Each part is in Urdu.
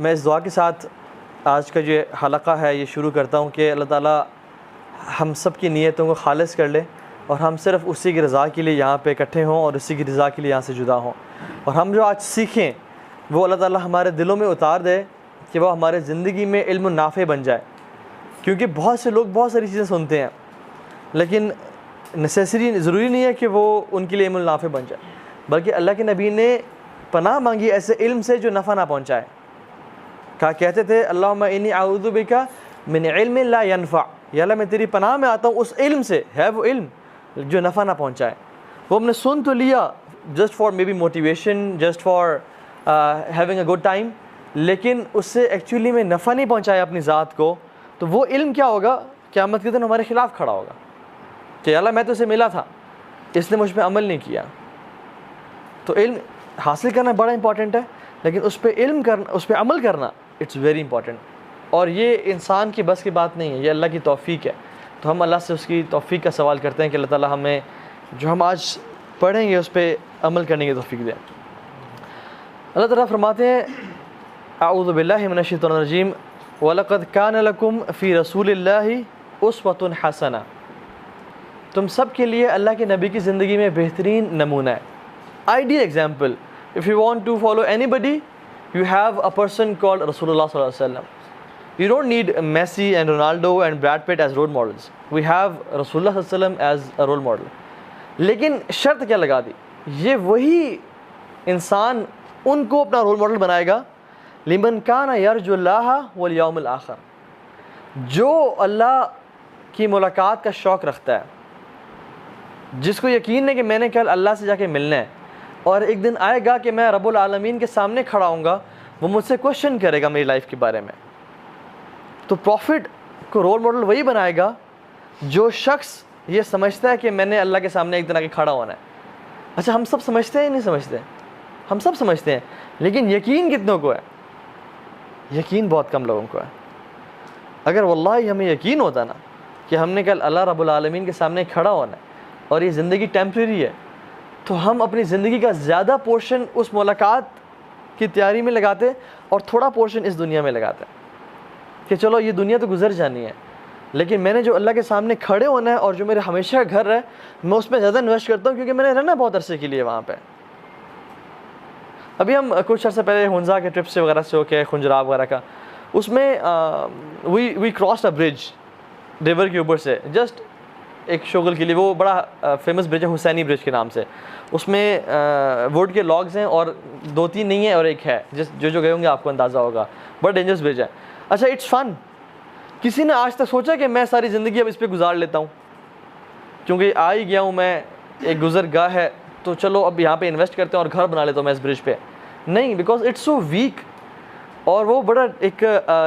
میں اس دعا کے ساتھ آج کا جو حلقہ ہے یہ شروع کرتا ہوں کہ اللہ تعالیٰ ہم سب کی نیتوں کو خالص کر لے اور ہم صرف اسی کی رضا کے لیے یہاں پہ اکٹھے ہوں اور اسی کی رضا کے لیے یہاں سے جدا ہوں، اور ہم جو آج سیکھیں وہ اللہ تعالیٰ ہمارے دلوں میں اتار دے کہ وہ ہمارے زندگی میں علم نافع بن جائے. کیونکہ بہت سے لوگ بہت ساری چیزیں سنتے ہیں لیکن ضروری نہیں ہے کہ وہ ان کے لیے علم نافع بن جائے، بلکہ اللہ کے نبی نے پناہ مانگی ایسے علم سے جو نفع نہ پہنچائے. کہتے تھے اللہم انی اعوذ بک من علم لا ینفع، یا اللہ میں تیری پناہ میں آتا ہوں اس علم سے، ہے وہ علم جو نفع نہ پہنچائے. وہ ہم نے سن تو لیا just for maybe motivation, just for having a good time, لیکن اس سے ایکچولی میں نفع نہیں پہنچایا اپنی ذات کو، تو وہ علم کیا ہوگا؟ قیامت کے دن ہمارے خلاف کھڑا ہوگا کہ اللہ میں تو اسے ملا تھا، اس نے مجھ پہ عمل نہیں کیا. تو علم حاصل کرنا بڑا امپورٹنٹ ہے، لیکن اس پہ علم کرنا، اس پہ عمل کرنا اٹس ویری امپورٹنٹ. اور یہ انسان کی بس کی بات نہیں ہے، یہ اللہ کی توفیق ہے. تو ہم اللہ سے اس کی توفیق کا سوال کرتے ہیں کہ اللہ تعالیٰ ہمیں جو ہم آج پڑھیں گے اس پہ عمل کرنے کی توفیق دیں. اللہ تعالیٰ فرماتے ہیں اعوذ باللہ من الشیطان الرجیم وَلَقَدْ كَانَ لَكُمْ فِي رَسُولِ اللَّهِ أُسْوَةٌ حَسَنَةٌ، تم سب کے لیے اللہ کے نبی کی زندگی میں بہترین نمونہ ہے. Ideal example. If you want to follow anybody, you have a person called Rasulullah sallallahu alaihi wasallam. You don't need Messi and Ronaldo and Brad Pitt as role models. We have Rasulullah sallallahu alaihi wasallam as a role model. لیکن شرط کیا لگا دی؟ یہ وہی انسان ان کو اپنا رول ماڈل بنائے گا لمن کان یرجو اللہ والیوم الآخر، جو اللہ کی ملاقات کا شوق رکھتا ہے، جس کو یقین ہے کہ میں نے کل اللہ سے جا کے ملنا ہے اور ایک دن آئے گا کہ میں رب العالمین کے سامنے کھڑا ہوں گا، وہ مجھ سے کوشچن کرے گا میری لائف کے بارے میں. تو پروفٹ کو رول ماڈل وہی بنائے گا جو شخص یہ سمجھتا ہے کہ میں نے اللہ کے سامنے ایک دن آ کے کھڑا ہونا ہے. اچھا ہم سب سمجھتے ہیں نہیں سمجھتے؟ ہم سب سمجھتے ہیں، لیکن یقین کتنوں کو ہے؟ یقین بہت کم لوگوں کو ہے. اگر واللہ ہمیں یقین ہوتا نا کہ ہم نے کل اللہ رب العالمین کے سامنے کھڑا ہونا ہے اور یہ زندگی ٹیمپریری ہے، تو ہم اپنی زندگی کا زیادہ پورشن اس ملاقات کی تیاری میں لگاتے اور تھوڑا پورشن اس دنیا میں لگاتے کہ چلو یہ دنیا تو گزر جانی ہے، لیکن میں نے جو اللہ کے سامنے کھڑے ہونا ہے اور جو میرے ہمیشہ کا گھر ہے میں اس میں زیادہ انویسٹ کرتا ہوں، کیونکہ میں نے رہنا بہت عرصے کے لیے وہاں پہ. ابھی ہم کچھ عرصہ پہلے ہنزا کے ٹرپ سے وغیرہ سے ہو کے خنجراب وغیرہ کا، اس میں وی کراس اے برج ریور کے اوپر سے جسٹ ایک شغل کے لیے. وہ بڑا فیمس برج ہے حسینی برج کے نام سے. اس میں ووڈ کے لاگز ہیں اور 2-3 نہیں ہیں اور ایک ہے، جو گئے ہوں گے آپ کو اندازہ ہوگا. بڑا ڈینجرس برج ہے. اچھا اٹس فن. کسی نے آج تک سوچا کہ میں ساری زندگی اب اس پہ گزار لیتا ہوں کیونکہ آ ہی گیا ہوں میں، ایک گزر گاہ ہے تو چلو اب یہاں پہ انویسٹ کرتے ہیں اور گھر بنا لیتا ہوں میں اس برج پہ؟ نہیں، بیکاز اٹس سو ویک اور وہ بڑا ایک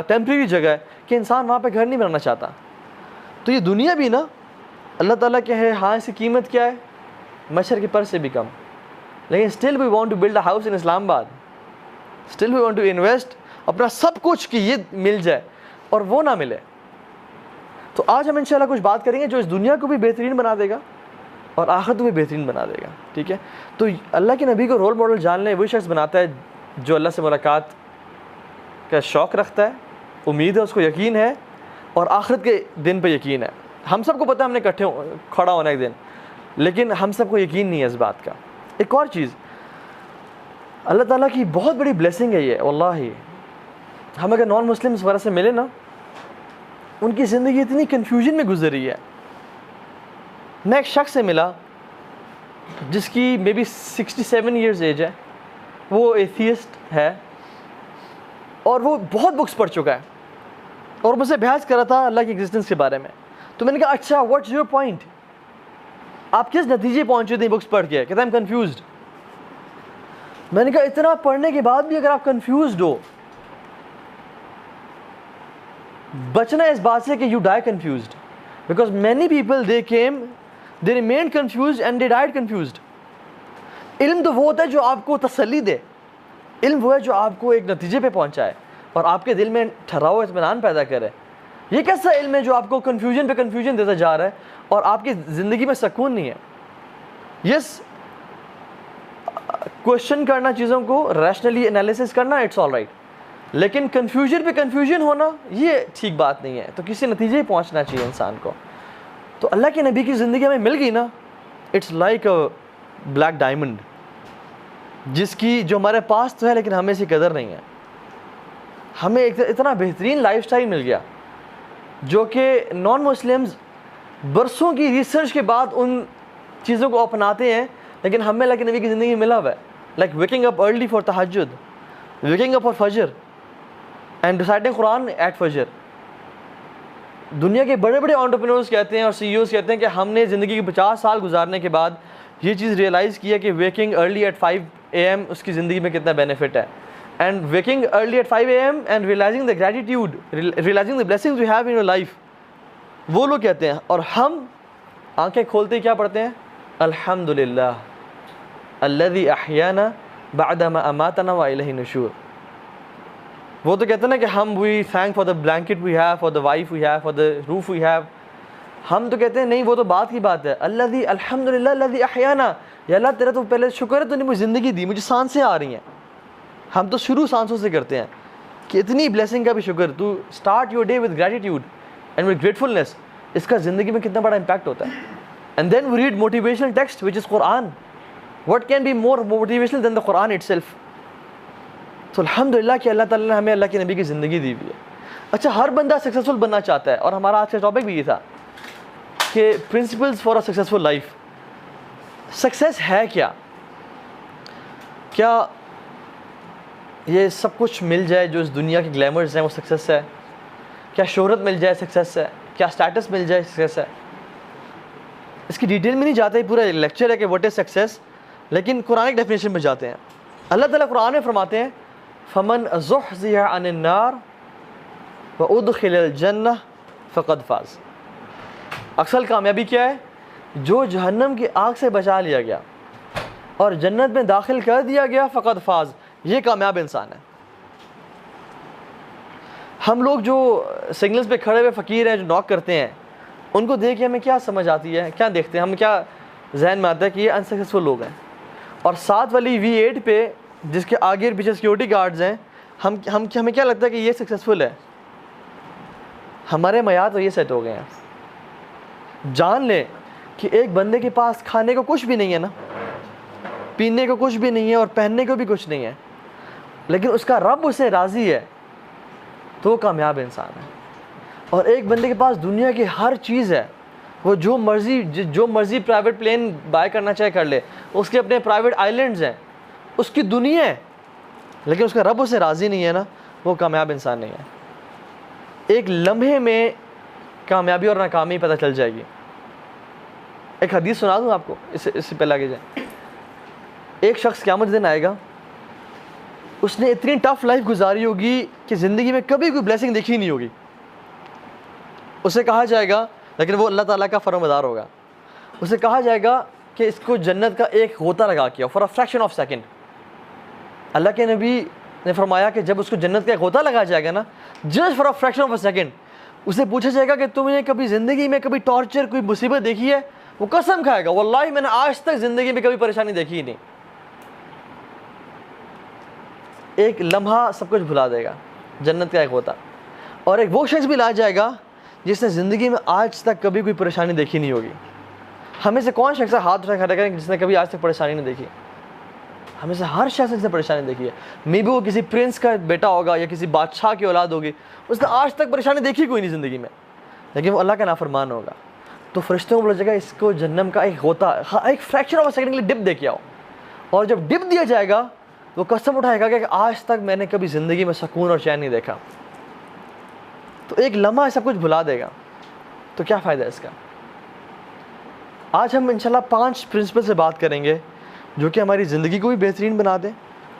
ٹیمپریری جگہ ہے کہ انسان وہاں پہ گھر نہیں بنانا چاہتا. تو یہ دنیا بھی نا اللہ تعالیٰ کے ہے، ہاں اس کی قیمت کیا ہے؟ مچھر کے پر سے بھی کم. لیکن still we want to build a house in Islamabad, still we want to invest اپنا سب کچھ کہ یہ مل جائے اور وہ نہ ملے. تو آج ہم انشاءاللہ کچھ بات کریں گے جو اس دنیا کو بھی بہترین بنا دے گا اور آخرت کو بھی بہترین بنا دے گا. ٹھیک ہے؟ تو اللہ کے نبی کو رول ماڈل جان لیں، وہی شخص بناتا ہے جو اللہ سے ملاقات کا شوق رکھتا ہے، امید ہے، اس کو یقین ہے اور آخرت کے دن پہ یقین ہے. ہم سب کو پتہ ہے ہم نے کھڑا ہونا ایک دن، لیکن ہم سب کو یقین نہیں ہے اس بات کا. ایک اور چیز، اللہ تعالیٰ کی بہت بڑی بلیسنگ ہے یہ واللہ. ہم اگر نان مسلمس وغیرہ سے ملے نا، ان کی زندگی اتنی کنفیوژن میں گزری ہے. میں ایک شخص سے ملا جس کی مے بی 67 ایئرز ایج ہے، وہ ایتھیسٹ ہے اور وہ بہت بکس پڑھ چکا ہے اور مجھ سے بحث کر رہا تھا اللہ کی ایگزسٹنس کے بارے میں. تو میں نے کہا اچھا واٹس یور پوائنٹ، آپ کس نتیجے پہنچے تھے بکس پڑھ کے؟ کہتا ہے ایم کنفیوزڈ. میں نے کہا اتنا پڑھنے کے بعد بھی اگر آپ کنفیوزڈ ہو، بچنا اس بات سے کہ you die confused, because many people they came they remained confused and they died confused. علم تو وہ ہوتا ہے جو آپ کو تسلی دے، علم وہ ہے جو آپ کو ایک نتیجے پہ پہنچائے اور آپ کے دل میں ٹھہراؤ اطمینان پیدا کرے. یہ کیسا علم ہے جو آپ کو کنفیوژن پہ کنفیوژن دیتا جا رہا ہے اور آپ کی زندگی میں سکون نہیں ہے؟ یس، کوشچن کرنا، چیزوں کو ریشنلی انالیسس کرنا، اٹس آل رائٹ، لیکن کنفیوژن پہ کنفیوژن ہونا یہ ٹھیک بات نہیں ہے. تو کسی نتیجے پہنچنا چاہیے انسان کو. تو اللہ کے نبی کی زندگی ہمیں مل گئی نا, it's like a black diamond, جس کی جو ہمارے پاس تو ہے لیکن ہمیں اس کی قدر نہیں ہے. ہمیں ایک اتنا بہترین لائف سٹائل مل گیا جو کہ نان مسلمز برسوں کی ریسرچ کے بعد ان چیزوں کو اپناتے ہیں, لیکن ہمیں اللہ کے نبی کی زندگی ملا ہوا ہے. Like waking up early for تہجد, ویکنگ اپ فار فجر اینڈ ریسائٹنگ قرآن ایٹ فجر. دنیا کے بڑے بڑے انٹرپرینورز کہتے ہیں اور سی ای اوز کہتے ہیں کہ ہم نے زندگی کے 50 سال گزارنے کے بعد یہ چیز ریئلائز کیا کہ ویکنگ ارلی ایٹ 5 AM اس کی زندگی میں کتنا بینیفٹ ہے. And waking early at 5 AM and realising the gratitude, realising the blessings we have in your life, وہ لوگ کہتے ہیں. اور ہم آنکھیں کھولتے ہی کیا پڑھتے ہیں؟ الحمدللہ الذی احیانا بعد ما اماتنا والیہ النشور. وہ تو کہتے ہیں نا کہ ہم we thank for the blanket we have, for the wife we have, for the roof we have. ہم تو کہتے ہیں نہیں, وہ تو بات کی بات ہے. الذی الحمدللہ الذی احیانا, یا اللہ تیرا تو پہلے شکر ہے تو نے مجھے زندگی دی, مجھے سانسیں آ رہی ہیں. ہم تو شروع سانسوں سے کرتے ہیں کہ اتنی بلیسنگ کا بھی شکر. تو start your day with gratitude and with gratefulness. اس کا زندگی میں کتنا بڑا امپیکٹ ہوتا ہے. And then we read motivational text which is Quran. What can be more motivational than the Quran itself. تو الحمدللہ کہ اللہ تعالیٰ نے ہمیں اللہ کے نبی کی زندگی دی ہوئی ہے. اچھا, ہر بندہ سکسیزفل بننا چاہتا ہے, اور ہمارا آج کا ٹاپک بھی یہ تھا کہ principles for a successful life. Success ہے کیا؟ کیا یہ سب کچھ مل جائے جو اس دنیا کے گلیمرز ہیں وہ سکسیس ہے؟ کیا شہرت مل جائے سکسیس ہے؟ کیا اسٹیٹس مل جائے سکسیس ہے؟ اس کی ڈیٹیل میں نہیں جاتے, پورا لیکچر ہے کہ واٹ از سکسیس, لیکن قرآن ڈیفینیشن میں جاتے ہیں. اللہ تعالیٰ قرآن میں فرماتے ہیں فمن زحزح عن النار وادخل الجنہ فقد فاز. اصل کامیابی کیا ہے؟ جو جہنم کی آگ سے بچا لیا گیا اور جنت میں داخل کر دیا گیا, فقد فاز, یہ کامیاب انسان ہے. ہم لوگ جو سگنلز پہ کھڑے ہوئے فقیر ہیں, جو ناک کرتے ہیں, ان کو دیکھ کے ہمیں کیا سمجھ آتی ہے, کیا دیکھتے ہیں ہم, کیا ذہن میں آتا ہے کہ یہ انسکسیسفل لوگ ہیں. اور ساتھ والی V8 پہ جس کے آگے اور پیچھے سیکورٹی گارڈز ہیں, ہمیں کیا لگتا ہے کہ یہ سکسیسفل ہے. ہمارے معیار تو یہ سیٹ ہو گئے ہیں. جان لیں کہ ایک بندے کے پاس کھانے کو کچھ بھی نہیں ہے نا, پینے کو کچھ بھی نہیں ہے, اور پہننے کو بھی کچھ نہیں ہے, لیکن اس کا رب اسے راضی ہے, تو وہ کامیاب انسان ہے. اور ایک بندے کے پاس دنیا کی ہر چیز ہے, وہ جو مرضی پرائیویٹ پلین بائی کرنا چاہے کر لے, اس کے اپنے پرائیویٹ آئیلینڈز ہیں, اس کی دنیا ہے, لیکن اس کا رب اسے راضی نہیں ہے نا, وہ کامیاب انسان نہیں ہے. ایک لمحے میں کامیابی اور ناکامی پتہ چل جائے گی. ایک حدیث سنا دوں آپ کو, اس سے پہلے آگے جائیں. ایک شخص قیامت دن آئے گا, اس نے اتنی ٹف لائف گزاری ہوگی کہ زندگی میں کبھی کوئی بلیسنگ دیکھی نہیں ہوگی. اسے کہا جائے گا, لیکن وہ اللہ تعالیٰ کا فرمانبردار ہوگا, اسے کہا جائے گا کہ اس کو جنت کا ایک غوطہ لگا کیا for a fraction of second. اللہ کے نبی نے فرمایا کہ جب اس کو جنت کا ایک غوطہ لگا جائے گا نا, just for a fraction of a second, اسے پوچھا جائے گا کہ تم نے کبھی زندگی میں کبھی ٹارچر, کوئی مصیبت دیکھی ہے؟ وہ قسم کھائے گا, واللہ میں نے آج تک زندگی میں کبھی پریشانی دیکھی ہی نہیں. ایک لمحہ سب کچھ بھلا دے گا, جنت کا ایک غوطہ. اور ایک وہ شخص بھی لا جائے گا جس نے زندگی میں آج تک کبھی کوئی پریشانی دیکھی نہیں ہوگی. ہمیں سے کون شخص ہاتھ اٹھا کھڑا کریں جس نے کبھی آج تک پریشانی نہیں دیکھی؟ ہمیں سے ہر شخص نے جس نے پریشانی دیکھی ہے. مے بی وہ کسی پرنس کا بیٹا ہوگا یا کسی بادشاہ کی اولاد ہوگی, اس نے آج تک پریشانی دیکھی کوئی نہیں زندگی میں, لیکن وہ اللہ کا نافرمان ہوگا. تو فرشتوں کو بولا جائے گا اس کو جہنم کا ایک غوطہ, ایک فریکشن آف اے سیکنڈ کے لیے ڈپ دے کے آؤ. اور جب ڈپ دیا جائے گا وہ قسم اٹھائے گا کہ آج تک میں نے کبھی زندگی میں سکون اور چین نہیں دیکھا. تو ایک لمحہ سب کچھ بھلا دے گا, تو کیا فائدہ ہے اس کا؟ آج ہم انشاءاللہ 5 پرنسپل سے بات کریں گے جو کہ ہماری زندگی کو بھی بہترین بنا دیں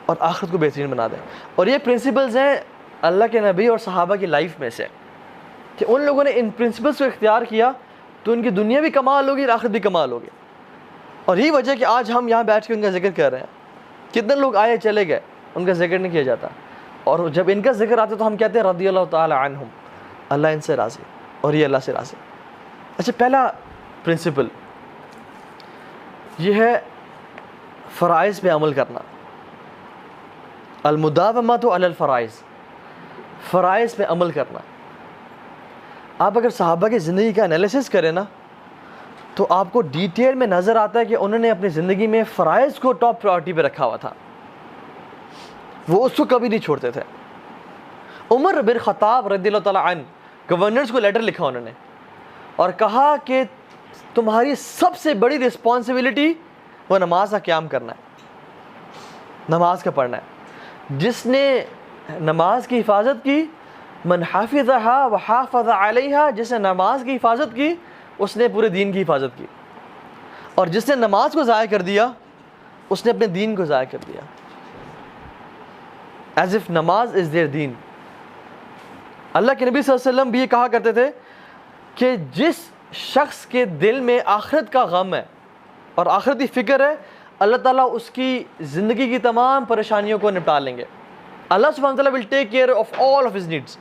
اور آخرت کو بہترین بنا دیں. اور یہ پرنسپلز ہیں اللہ کے نبی اور صحابہ کی لائف میں سے, کہ ان لوگوں نے ان پرنسپلز کو اختیار کیا تو ان کی دنیا بھی کمال ہوگی اور آخرت بھی کمال ہوگی. اور یہی وجہ کہ آج ہم یہاں بیٹھ کے ان کا ذکر کر رہے ہیں. کتنے لوگ آئے چلے گئے, ان کا ذکر نہیں کیا جاتا, اور جب ان کا ذکر آتا تو ہم کہتے ہیں رضی اللہ تعالی عنہم, اللہ ان سے راضی اور یہ اللہ سے راضی. اچھا, پہلا پرنسپل یہ ہے فرائض پہ عمل کرنا, المداومۃ علی الفرائض. فرائض پہ عمل کرنا. آپ اگر صحابہ کی زندگی کا انالیسس کریں نا تو آپ کو ڈیٹیل میں نظر آتا ہے کہ انہوں نے اپنی زندگی میں فرائض کو ٹاپ پرائورٹی پہ رکھا ہوا تھا, وہ اس کو کبھی نہیں چھوڑتے تھے. عمر بن خطاب رضی اللہ تعالیٰ عنہ گورنرز کو لیٹر لکھا انہوں نے اور کہا کہ تمہاری سب سے بڑی رسپانسبلٹی وہ نماز کا قیام کرنا ہے, نماز کا پڑھنا ہے. جس نے نماز کی حفاظت کی, من حافظھا وحافظ علیہا, جس نے نماز کی حفاظت کی اس نے پورے دین کی حفاظت کی, اور جس نے نماز کو ضائع کر دیا اس نے اپنے دین کو ضائع کر دیا. ایز اف نماز از دیئر دین. اللہ کے نبی صلی اللہ علیہ وسلم بھی یہ کہا کرتے تھے کہ جس شخص کے دل میں آخرت کا غم ہے اور آخرتی فکر ہے, اللہ تعالیٰ اس کی زندگی کی تمام پریشانیوں کو نپٹا لیں گے. اللہ سبحانہ تعالیٰ will take care of all of his needs.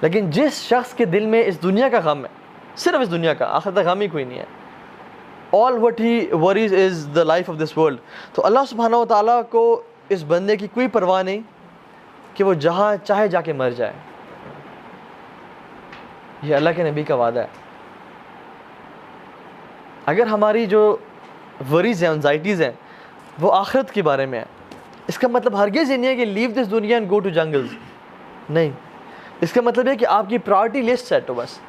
لیکن جس شخص کے دل میں اس دنیا کا غم ہے, صرف اس دنیا کا, آخرت کا غم ہی کوئی نہیں ہے, all what he worries is the life of this world, تو اللہ سبحانہ و تعالیٰ کو اس بندے کی کوئی پرواہ نہیں کہ وہ جہاں چاہے جا کے مر جائے. یہ اللہ کے نبی کا وعدہ ہے. اگر ہماری جو وریز ہیں, انزائٹیز ہیں, وہ آخرت کے بارے میں ہے, اس کا مطلب ہرگز یہ نہیں ہے کہ لیو دس دنیا اینڈ گو ٹو جنگلز. نہیں, اس کا مطلب ہے کہ آپ کی پرائورٹی لسٹ سیٹ ہو. بس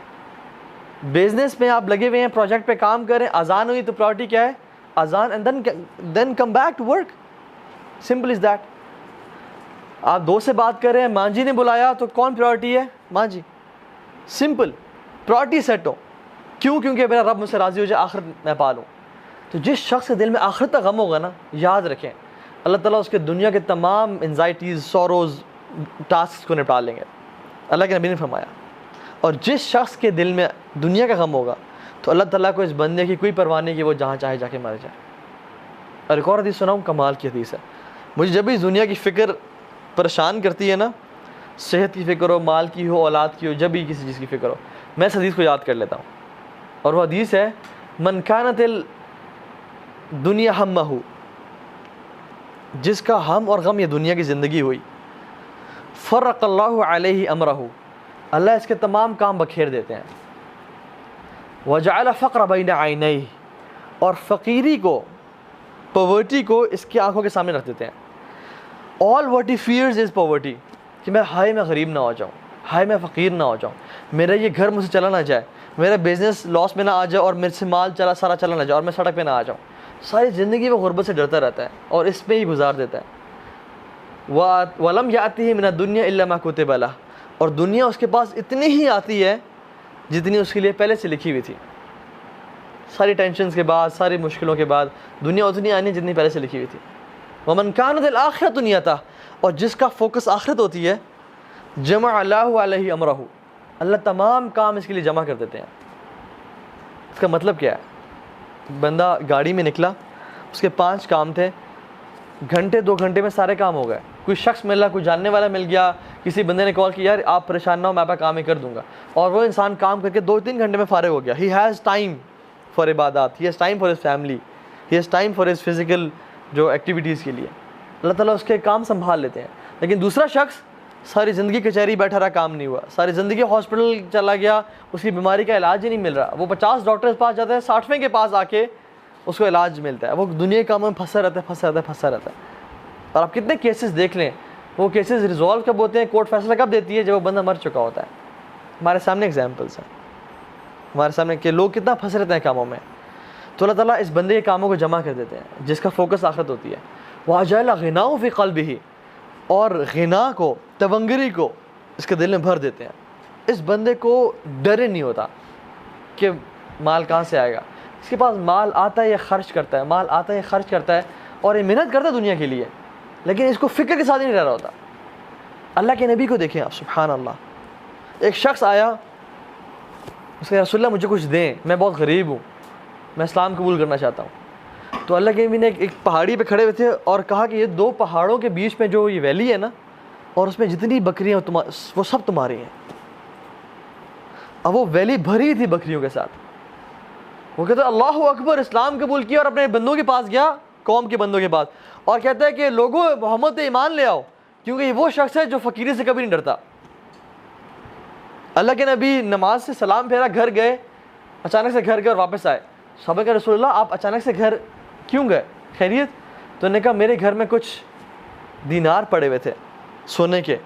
بزنس میں آپ لگے ہوئے ہیں, پروجیکٹ پہ کام کریں, اذان ہوئی تو پرائورٹی کیا ہے؟ اذان, and then come back to work. Simple is that. آپ دوست سے بات کر رہے ہیں, ماں جی نے بلایا تو کون پرائورٹی ہے؟ ماں جی. سمپل, پرائورٹی سیٹ ہو. کیوں؟ کیونکہ میرا رب مجھ سے راضی ہو جائے, آخرت میں پالوں. تو جس شخص کے دل میں آخرت کا غم ہوگا نا, یاد رکھیں اللہ تعالیٰ اس کے دنیا کے تمام انزائٹیز, سوروز, ٹاسک کو نپٹا لیں گے. اللہ کے نبی نے فرمایا. اور جس شخص کے دل میں دنیا کا غم ہوگا تو اللہ تعالیٰ کو اس بندے کی کوئی پرواہ نہیں کہ وہ جہاں چاہے جا کے مر جائے. اور ایک اور حدیث سناؤں, کمال کی حدیث ہے. مجھے جب بھی دنیا کی فکر پریشان کرتی ہے نا, صحت کی فکر ہو, مال کی ہو, اولاد کی ہو, جب بھی کسی چیز کی فکر ہو, میں اس حدیث کو یاد کر لیتا ہوں. اور وہ حدیث ہے, من کانت الدنیا ہمہ, جس کا ہم اور غم یہ دنیا کی زندگی ہوئی, فرق اللہ علیہ امرہ, اللہ اس کے تمام کام بکھیر دیتے ہیں. وجعل فقر بین عینیہ, اور فقیری کو, پاورٹی کو اس کی آنکھوں کے سامنے رکھ دیتے ہیں. all what he fears is poverty, کہ میں غریب نہ ہو جاؤں, میں فقیر نہ ہو جاؤں, میرا یہ گھر مجھ سے چلا نہ جائے, میرا بزنس لاس میں نہ آ جائے اور میرے سے مال سارا چلا نہ جائے اور میں سڑک پہ نہ آ جاؤں. ساری زندگی وہ غربت سے ڈرتا رہتا ہے اور اس میں ہی گزار دیتا ہے. وَلَمْ يَأْتِهِ مِنَ الدُّنْيَا إِلَّا مَا كُتِبَ لَهُ, اور دنیا اس کے پاس اتنی ہی آتی ہے جتنی اس کے لیے پہلے سے لکھی ہوئی تھی. ساری ٹینشنز کے بعد, ساری مشکلوں کے بعد دنیا اتنی آنی جتنی پہلے سے لکھی ہوئی تھی. وَمَنْ كَانَتِ الْآخِرَةُ نِيَتَهُ, اور جس کا فوکس آخرت ہوتی ہے, جمع اللہ علیہ امرہ, اللہ تمام کام اس کے لیے جمع کر دیتے ہیں. اس کا مطلب کیا ہے؟ بندہ گاڑی میں نکلا, اس کے 5 کام تھے, گھنٹے 2 گھنٹے میں سارے کام ہو گئے. کوئی شخص ملا, کوئی جاننے والا مل گیا, کسی بندے نے کال کیا, یار آپ پریشان نہ ہو, میں آپ کا کام ہی کر دوں گا, اور وہ انسان کام کر کے 2-3 گھنٹے میں فارغ ہو گیا. ہی ہیز ٹائم فار عبادات, he has time for his family, he has time for his physical جو ایکٹیویٹیز کے لیے. اللہ تعالیٰ اس کے کام سنبھال لیتے ہیں. لیکن دوسرا شخص ساری زندگی کچہری بیٹھا رہا, کام نہیں ہوا, ساری زندگی ہاسپٹل چلا گیا, اس کی بیماری کا علاج ہی نہیں مل رہا. وہ 50 ڈاکٹر کے پاس جاتا ہے, 60ویں کے پاس آ کے اس کو علاج ملتا ہے. وہ دنیا کے کاموں میں پھنسا رہتا ہے. اور آپ کتنے کیسز دیکھ لیں, وہ کیسز ریزالو کب ہوتے ہیں, کورٹ فیصلہ کب دیتی ہے, جب وہ بندہ مر چکا ہوتا ہے. ہمارے سامنے ایگزامپلس ہیں, ہمارے سامنے کہ لوگ کتنا پھنس رہتے ہیں کاموں میں. تو اللہ تعالیٰ اس بندے کے کاموں کو جمع کر دیتے ہیں جس کا فوکس آخرت ہوتی ہے. وَأَجَعَلَ غِنَاهُ فِي قَلْبِهِ, اور غنا کو, تونگری کو اس کے دل میں بھر دیتے ہیں. اس بندے کو ڈر نہیں ہوتا کہ مال کہاں سے آئے گا. اس کے پاس مال آتا ہے, یہ خرچ کرتا ہے, اور یہ محنت کرتا ہے دنیا کے لیے, لیکن اس کو فکر کے ساتھ ہی نہیں رہ رہا ہوتا. اللہ کے نبی کو دیکھیں آپ, سبحان اللہ. ایک شخص آیا, اس کہ رسول اللہ مجھے کچھ دیں, میں بہت غریب ہوں, میں اسلام قبول کرنا چاہتا ہوں. تو اللہ کے نبی نے ایک پہاڑی پہ کھڑے ہوئے تھے اور کہا کہ یہ 2 پہاڑوں کے بیچ میں جو یہ ویلی ہے نا, اور اس میں جتنی بکریاں وہ سب تمہاری ہیں. اب وہ ویلی بھری تھی بکریوں کے ساتھ. وہ کہتا ہے اللہ اکبر, اسلام قبول کیا اور اپنے بندوں کے پاس گیا, قوم کے بندوں کے پاس, اور کہتا ہے کہ لوگوں محمد پہ ایمان لے آؤ کیونکہ یہ وہ شخص ہے جو فقیری سے کبھی نہیں ڈرتا. اللہ کے نبی نماز سے سلام پھیرا, گھر گئے, اچانک سے گھر گئے اور واپس آئے. صحابہ کہ رسول اللہ آپ اچانک سے گھر کیوں گئے, خیریت؟ تو انہوں نے کہا میرے گھر میں کچھ دینار پڑے ہوئے تھے سونے کے,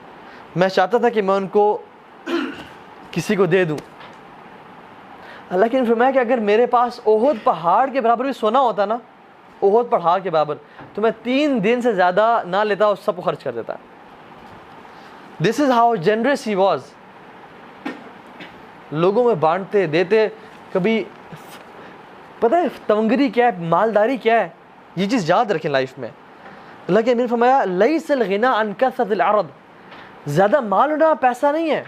میں چاہتا تھا کہ میں ان کو کسی کو دے دوں. اللہ کے نے فرمایا کہ اگر میرے پاس احد پہاڑ کے برابر بھی سونا ہوتا نا, احد پہاڑ کے برابر, تو میں 3 دن سے زیادہ نہ لیتا اور سب کو خرچ کر دیتا. This is how generous he was. لوگوں میں بانٹتے دیتے. کبھی پتہ ہے تونگری کیا ہے, مالداری کیا ہے, یہ چیز یاد رکھیں لائف میں. اللہ کے نے فرمایا لیس الغنى عن کثرة العرض, زیادہ مال ہونا پیسہ نہیں ہے,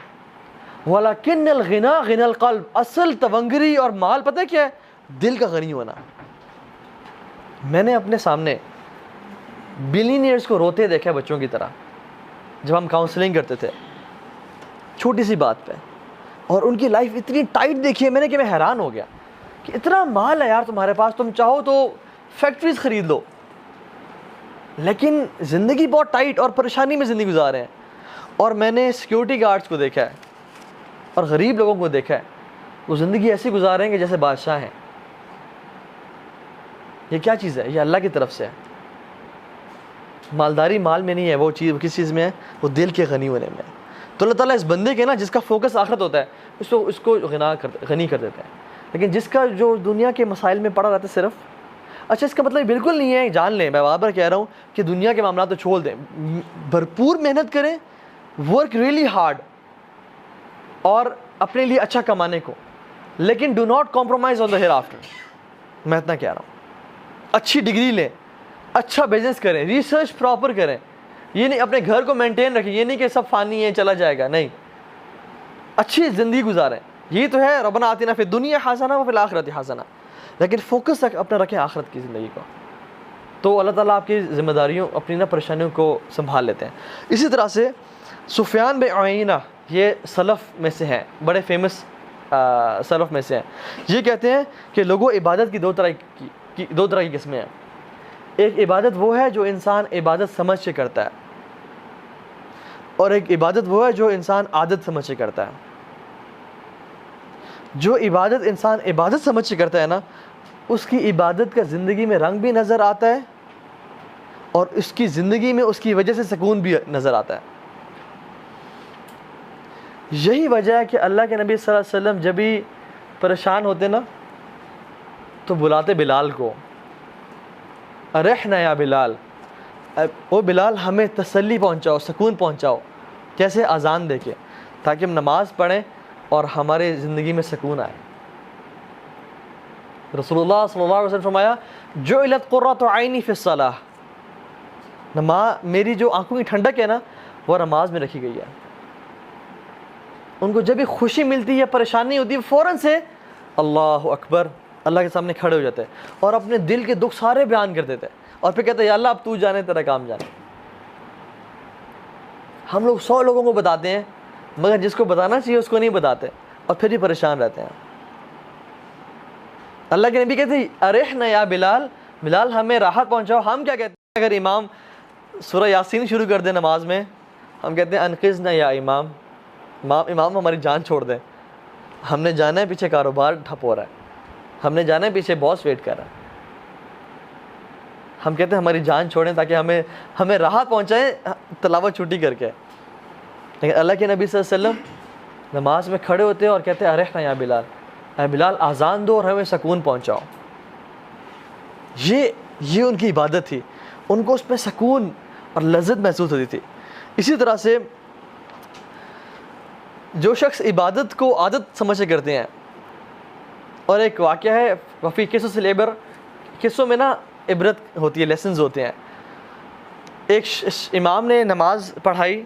ولکن الغنى غنى القلب. اصل تونگری اور مال پتہ ہے کیا ہے, دل کا غنی ہونا. میں نے اپنے سامنے بلینئرز کو روتے دیکھا ہے بچوں کی طرح, جب ہم کاؤنسلنگ کرتے تھے چھوٹی سی بات پہ, اور ان کی لائف اتنی ٹائٹ دیکھی ہے میں نے کہ میں حیران ہو گیا کہ اتنا مال ہے یار تمہارے پاس, تم چاہو تو فیکٹریز خرید لو, لیکن زندگی بہت ٹائٹ اور پریشانی میں زندگی گزار رہے ہیں. اور میں نے سیکیورٹی گارڈز کو دیکھا ہے اور غریب لوگوں کو دیکھا ہے, وہ زندگی ایسی گزار رہے ہیں کہ جیسے بادشاہ ہیں. یہ کیا چیز ہے؟ یہ اللہ کی طرف سے ہے. مالداری مال میں نہیں ہے, وہ چیز کس چیز میں ہے؟ وہ دل کے غنی ہونے میں ہے. تو اللہ تعالیٰ اس بندے کے نا جس کا فوکس آخرت ہوتا ہے اس کو غنی کر دیتا ہے. لیکن جس کا جو دنیا کے مسائل میں پڑا رہتا ہے صرف, اچھا اس کا مطلب بالکل نہیں ہے, جان لیں میں بار کہہ رہا ہوں کہ دنیا کے معاملات تو چھوڑ دیں, بھرپور محنت کریں, ورک ریئلی ہارڈ, اور اپنے لیے اچھا کمانے کو, لیکن do not compromise on the hereafter. میں اتنا کہہ رہا ہوں. اچھی ڈگری لیں, اچھا بزنس کریں, ریسرچ پراپر کریں. یہ نہیں اپنے گھر کو مینٹین رکھیں, یہ نہیں کہ سب فانی ہے چلا جائے گا, نہیں, اچھی زندگی گزاریں. یہی تو ہے ربنا آتنا فی الدنیا حسنہ وفی الآخرۃ حسنہ. لیکن فوکس اپنا رکھیں آخرت کی زندگی کو, تو اللہ تعالیٰ آپ کی ذمہ داریوں اپنی نا پریشانیوں کو سنبھال لیتے ہیں. اسی طرح سے سفیان بن عیینہ, یہ سلف میں سے ہیں, بڑے فیمس سلف میں سے ہیں. یہ کہتے ہیں کہ لوگوں عبادت کی دو طرح کی قسمیں ہیں. ایک عبادت وہ ہے جو انسان عبادت سمجھ کے کرتا ہے, اور ایک عبادت وہ ہے جو انسان عادت سمجھ کے کرتا ہے. جو عبادت انسان عبادت سمجھ کے کرتا ہے نا, اس کی عبادت کا زندگی میں رنگ بھی نظر آتا ہے, اور اس کی زندگی میں اس کی وجہ سے سکون بھی نظر آتا ہے. یہی وجہ ہے کہ اللہ کے نبی صلی اللہ علیہ وسلم جب بھی پریشان ہوتے نا تو بلاتے بلال کو, ارحنا یا بلال, او بلال ہمیں تسلی پہنچاؤ, سکون پہنچاؤ. کیسے؟ اذان دے کے, تاکہ ہم نماز پڑھیں اور ہمارے زندگی میں سکون آئے. رسول اللہ صلی اللہ علیہ وسلم فرمایا جعلت قرۃ عینی فی الصلاۃ, میری جو آنکھوں کی ٹھنڈک ہے نا وہ نماز میں رکھی گئی ہے. ان کو جب بھی خوشی ملتی ہے, پریشانی ہوتی ہے, فوراً سے اللہ اکبر اللہ کے سامنے کھڑے ہو جاتے ہیں اور اپنے دل کے دکھ سارے بیان کر دیتے ہیں, اور پھر کہتے ہیں یا اللہ اب تو جانے, تیرا کام جانے. ہم لوگ 100 لوگوں کو بتاتے ہیں, مگر جس کو بتانا چاہیے اس کو نہیں بتاتے, اور پھر ہی پریشان رہتے ہیں. اللہ کے نبی کہتے ہیں ارحنا یا بلال, بلال ہمیں راحت پہنچاؤ. ہم کیا کہتے ہیں؟ اگر امام سورہ یاسین شروع کر دے نماز میں, ہم کہتے ہیں انقذنا یا امام, امام ہماری جان چھوڑ دیں, ہم نے جانا ہے پیچھے کاروبار ٹھپ ہو رہا ہے, ہم نے جانا ہے پیچھے باس ویٹ کر رہا ہے. ہم کہتے ہیں ہماری جان چھوڑیں تاکہ ہمیں راحت پہنچائیں تلاوت چھٹی کر کے. لیکن اللہ کے نبی صلی اللہ علیہ وسلم نماز میں کھڑے ہوتے ہیں اور کہتے ہیں ارحنا یا بلال, اے بلال آزان دو اور ہمیں سکون پہنچاؤ. یہ ان کی عبادت تھی, ان کو اس میں سکون اور لذت محسوس ہوتی تھی. اسی طرح سے جو شخص عبادت کو عادت سمجھ کے کرتے ہیں, اور ایک واقعہ ہے وفی قصص العبر, قصوں میں نا عبرت ہوتی ہے, لیسنز ہوتے ہیں. ایک امام نے نماز پڑھائی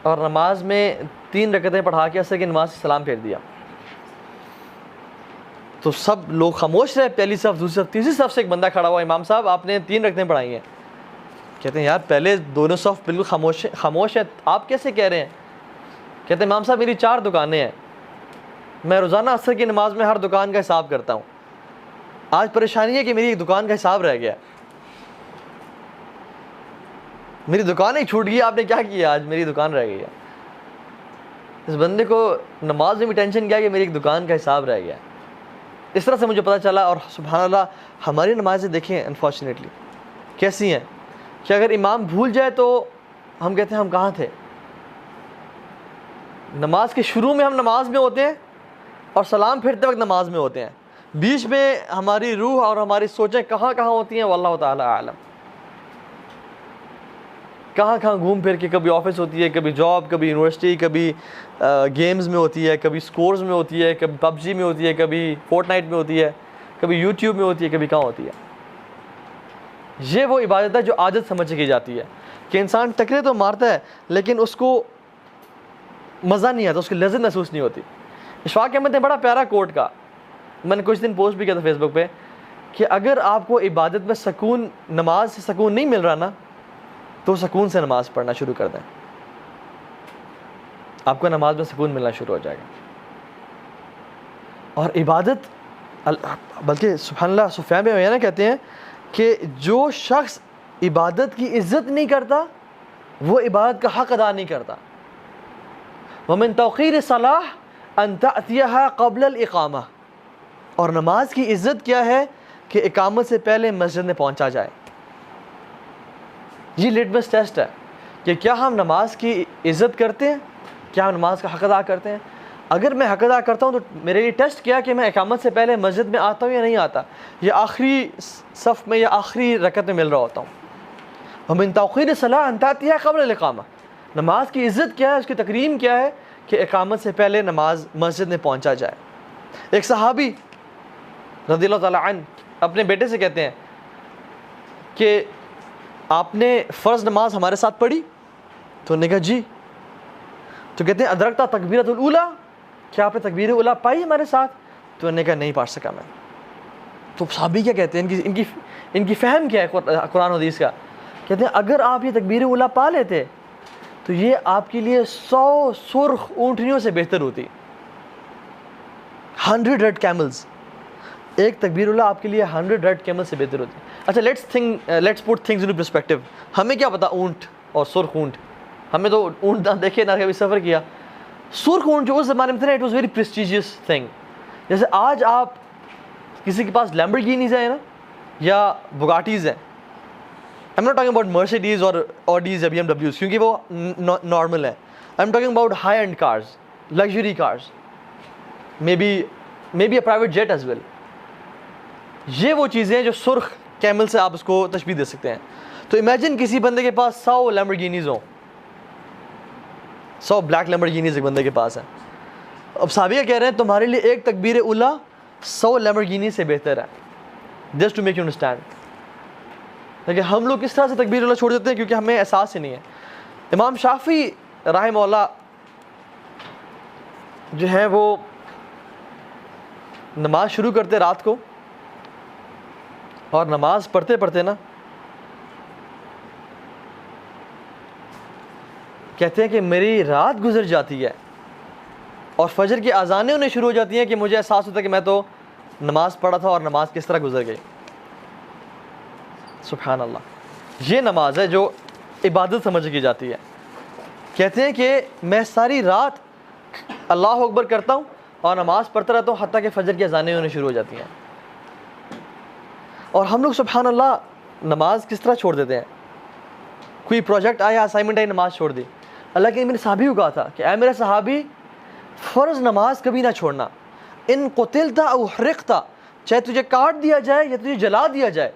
اور نماز میں 3 رکعتیں پڑھا کے عصر کی نماز سے سلام پھیر دیا. تو سب لوگ خاموش رہے, پہلی صف, دوسری صف, تیسری صف سے ایک بندہ کھڑا ہوا, امام صاحب آپ نے 3 رکعتیں پڑھائی ہیں. کہتے ہیں یار پہلے دونوں صف بالکل خاموش ہے, آپ کیسے کہہ رہے ہیں؟ کہتے ہیں امام صاحب میری 4 دکانیں ہیں, میں روزانہ عصر کی نماز میں ہر دکان کا حساب کرتا ہوں, آج پریشانی ہے کہ میری ایک دکان کا حساب رہ گیا. میری دکان ہی چھوٹ گئی, آپ نے کیا کیا آج, میری دکان رہ گئی ہے. اس بندے کو نماز میں بھی ٹینشن کیا کہ میری ایک دکان کا حساب رہ گیا. اس طرح سے مجھے پتہ چلا. اور سبحان اللہ ہماری نمازیں دیکھیں انفارچونیٹلی کیسی ہیں کہ اگر امام بھول جائے تو ہم کہتے ہیں ہم کہاں تھے. نماز کے شروع میں ہم نماز میں ہوتے ہیں اور سلام پھرتے وقت نماز میں ہوتے ہیں, بیچ میں ہماری روح اور ہماری سوچیں کہاں کہاں ہوتی ہیں واللہ تعالی اعلم. کہاں کہاں گھوم پھر کے, کبھی آفس ہوتی ہے, کبھی جاب, کبھی یونیورسٹی, کبھی گیمز میں ہوتی ہے, کبھی سکورز میں ہوتی ہے, کبھی پب جی میں ہوتی ہے, کبھی فورٹ نائٹ میں ہوتی ہے, کبھی یوٹیوب میں ہوتی ہے, کبھی کہاں ہوتی ہے. یہ وہ عبادت ہے جو عادت سمجھ کی جاتی ہے کہ انسان ٹکرے تو مارتا ہے لیکن اس کو مزہ نہیں آتا, اس کی لذت محسوس نہیں ہوتی. اشفاق احمد نے بڑا پیارا کوٹ کا, میں نے کچھ دن پوسٹ بھی کیا تھا فیس بک پہ, کہ اگر آپ کو عبادت میں سکون, نماز سے سکون نہیں مل رہا نا, تو سکون سے نماز پڑھنا شروع کر دیں, آپ کو نماز میں سکون ملنا شروع ہو جائے گا. اور عبادت, بلکہ سبحان اللہ سفیان بن عیینہ کہتے ہیں کہ جو شخص عبادت کی عزت نہیں کرتا وہ عبادت کا حق ادا نہیں کرتا. وَمِن تَوْقِيرِ الصَّلَاةِ أَن تَأْتِيَهَا قَبْلَ الْإِقَامَةِ, اور نماز کی عزت کیا ہے کہ اقامت سے پہلے مسجد میں پہنچا جائے. یہ لٹمس ٹیسٹ ہے کہ کیا ہم نماز کی عزت کرتے ہیں, کیا ہم نماز کا حق ادا کرتے ہیں. اگر میں حق ادا کرتا ہوں تو میرے لیے ٹیسٹ کیا کہ میں اقامت سے پہلے مسجد میں آتا ہوں یا نہیں آتا, یا آخری صف میں یا آخری رکعت میں مل رہا ہوتا ہوں. وَمِن تَوْقِيرِ الصَّلَاةِ أَن تَأْتِيَهَا قَبْلَ الْإِقَامَةِ, نماز کی عزت کیا ہے, اس کی تکریم کیا ہے کہ اقامت سے پہلے نماز مسجد میں پہنچا جائے. ایک صحابی رضی اللہ تعالیٰ عنہ اپنے بیٹے سے کہتے ہیں کہ آپ نے فرض نماز ہمارے ساتھ پڑھی؟ تو انہوں نے کہا جی. تو کہتے ہیں ادرکتا تکبیرۃ الاولیٰ, کیا آپ نے تکبیر اولیٰ پائی ہمارے ساتھ؟ تو انہوں نے کہا نہیں پڑھ سکا میں. تو صحابی کیا کہتے ہیں, ان کی فہم کیا ہے قرآن و حدیث کا, کہتے ہیں اگر آپ یہ تکبیر اولیٰ پا لیتے تو یہ آپ کے لیے 100 سرخ اونٹنیوں سے بہتر ہوتی. 100 ریڈ کیملز, ایک تکبیر اولیٰ آپ کے لیے 100 ریڈ کیمل سے بہتر ہوتی. اچھا let's put things in perspective. ہمیں کیا پتا اونٹ اور سرخ اونٹ, ہمیں تو اونٹ نہ دیکھے نہ کبھی سفر کیا. سرخ اونٹ جو اس زمانے میں تھے نا, it was very prestigious thing. جیسے آج آپ کسی کے پاس لیمبرگینیز ہیں نا یا بگاٹیز ہیں, I'm not talking about Mercedes or Audis یا BMWs کیونکہ وہ نارمل ہیں. I'm talking about high end cars, luxury cars, maybe a private jet as well. یہ وہ چیزیں جو سرخ کیمل سے آپ اس کو تشبیہ دے سکتے ہیں. تو امیجن کسی بندے کے پاس 100 لیمبرگینیز ہوں, 100 بلیک لیمبرگینیز ایک بندے کے پاس ہیں. اب صحابیہ کہہ رہے ہیں تمہارے لیے ایک تکبیر اولیٰ 100 لیمبرگینی سے بہتر ہے. Just to make you understand. لیکن ہم لوگ کس طرح سے تکبیر اولیٰ چھوڑ دیتے ہیں, کیونکہ ہمیں احساس ہی نہیں ہے. امام شافعی رحمہ اللہ جو ہے وہ نماز شروع کرتے رات کو, اور نماز پڑھتے پڑھتے نا کہتے ہیں کہ میری رات گزر جاتی ہے اور فجر کی اذانیں انہیں شروع ہو جاتی ہیں کہ مجھے احساس ہوتا ہے کہ میں تو نماز پڑھا تھا اور نماز کس طرح گزر گئی. سبحان اللہ, یہ نماز ہے جو عبادت سمجھ کی جاتی ہے. کہتے ہیں کہ میں ساری رات اللہ اکبر کرتا ہوں اور نماز پڑھتا رہتا ہوں حتیٰ کہ فجر کی اذانیں ہونے شروع ہو جاتی ہیں. اور ہم لوگ سبحان اللہ نماز کس طرح چھوڑ دیتے ہیں. کوئی پروجیکٹ آیا, اسائنمنٹ آئی, نماز چھوڑ دی. اللہ کے میرے صحابی کو کہا تھا کہ اے میرے صحابی فرض نماز کبھی نہ چھوڑنا. ان قتلت او حرقت, چاہے تجھے کاٹ دیا جائے یا تجھے جلا دیا جائے,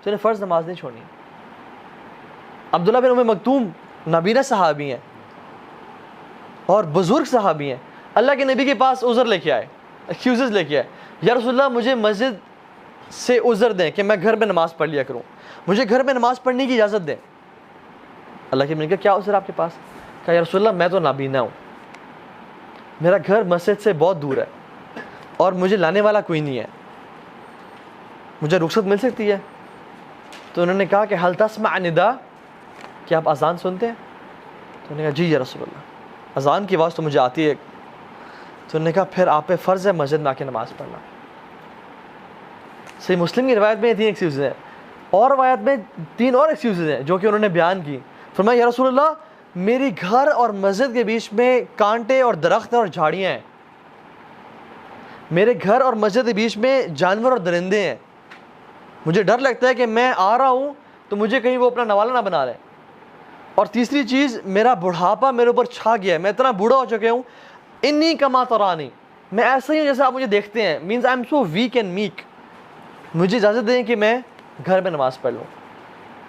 تو نے فرض نماز نہیں چھوڑنی. عبداللہ بن ام مکتوم نابینا صحابی ہیں اور بزرگ صحابی ہیں. اللہ کے نبی کے پاس عذر لے کے آئے, ایکسکیوزز لے کے آئے, یا رسول اللہ مجھے مسجد سے عذر دیں کہ میں گھر میں نماز پڑھ لیا کروں, مجھے گھر میں نماز پڑھنے کی اجازت دیں. اللہ کے نبی نے کہا کیا عذر آپ کے پاس؟ کہا یا رسول اللہ میں تو نابینا ہوں, میرا گھر مسجد سے بہت دور ہے اور مجھے لانے والا کوئی نہیں ہے, مجھے رخصت مل سکتی ہے؟ تو انہوں نے کہا کہ حل تسمع ندا, کیا آپ اذان سنتے ہیں؟ تو انہوں نے کہا جی یا رسول اللہ, اذان کی آواز تو مجھے آتی ہے. تو انہوں نے کہا پھر آپ پہ فرض ہے مسجد میں آ کے نماز پڑھنا. صحیح مسلم کی روایت میں 3 ایکسکیوزز ہیں, اور روایت میں 3 اور ایکسکیوزز ہیں جو کہ انہوں نے بیان کی. فرمایا یا رسول اللہ میری گھر اور مسجد کے بیچ میں کانٹے اور درخت اور جھاڑیاں ہیں، میرے گھر اور مسجد کے بیچ میں جانور اور درندے ہیں، مجھے ڈر لگتا ہے کہ میں آ رہا ہوں تو مجھے کہیں وہ اپنا نوالا نہ بنا لیں، اور تیسری چیز میرا بڑھاپا میرے اوپر چھا گیا ہے، میں اتنا بوڑھا ہو چکا ہوں، انی کما ترانی، میں ایسا ہی ہوں جیسے آپ مجھے دیکھتے ہیں، means I am so weak and meek, مجھے اجازت دیں کہ میں گھر میں نماز پڑھ لوں۔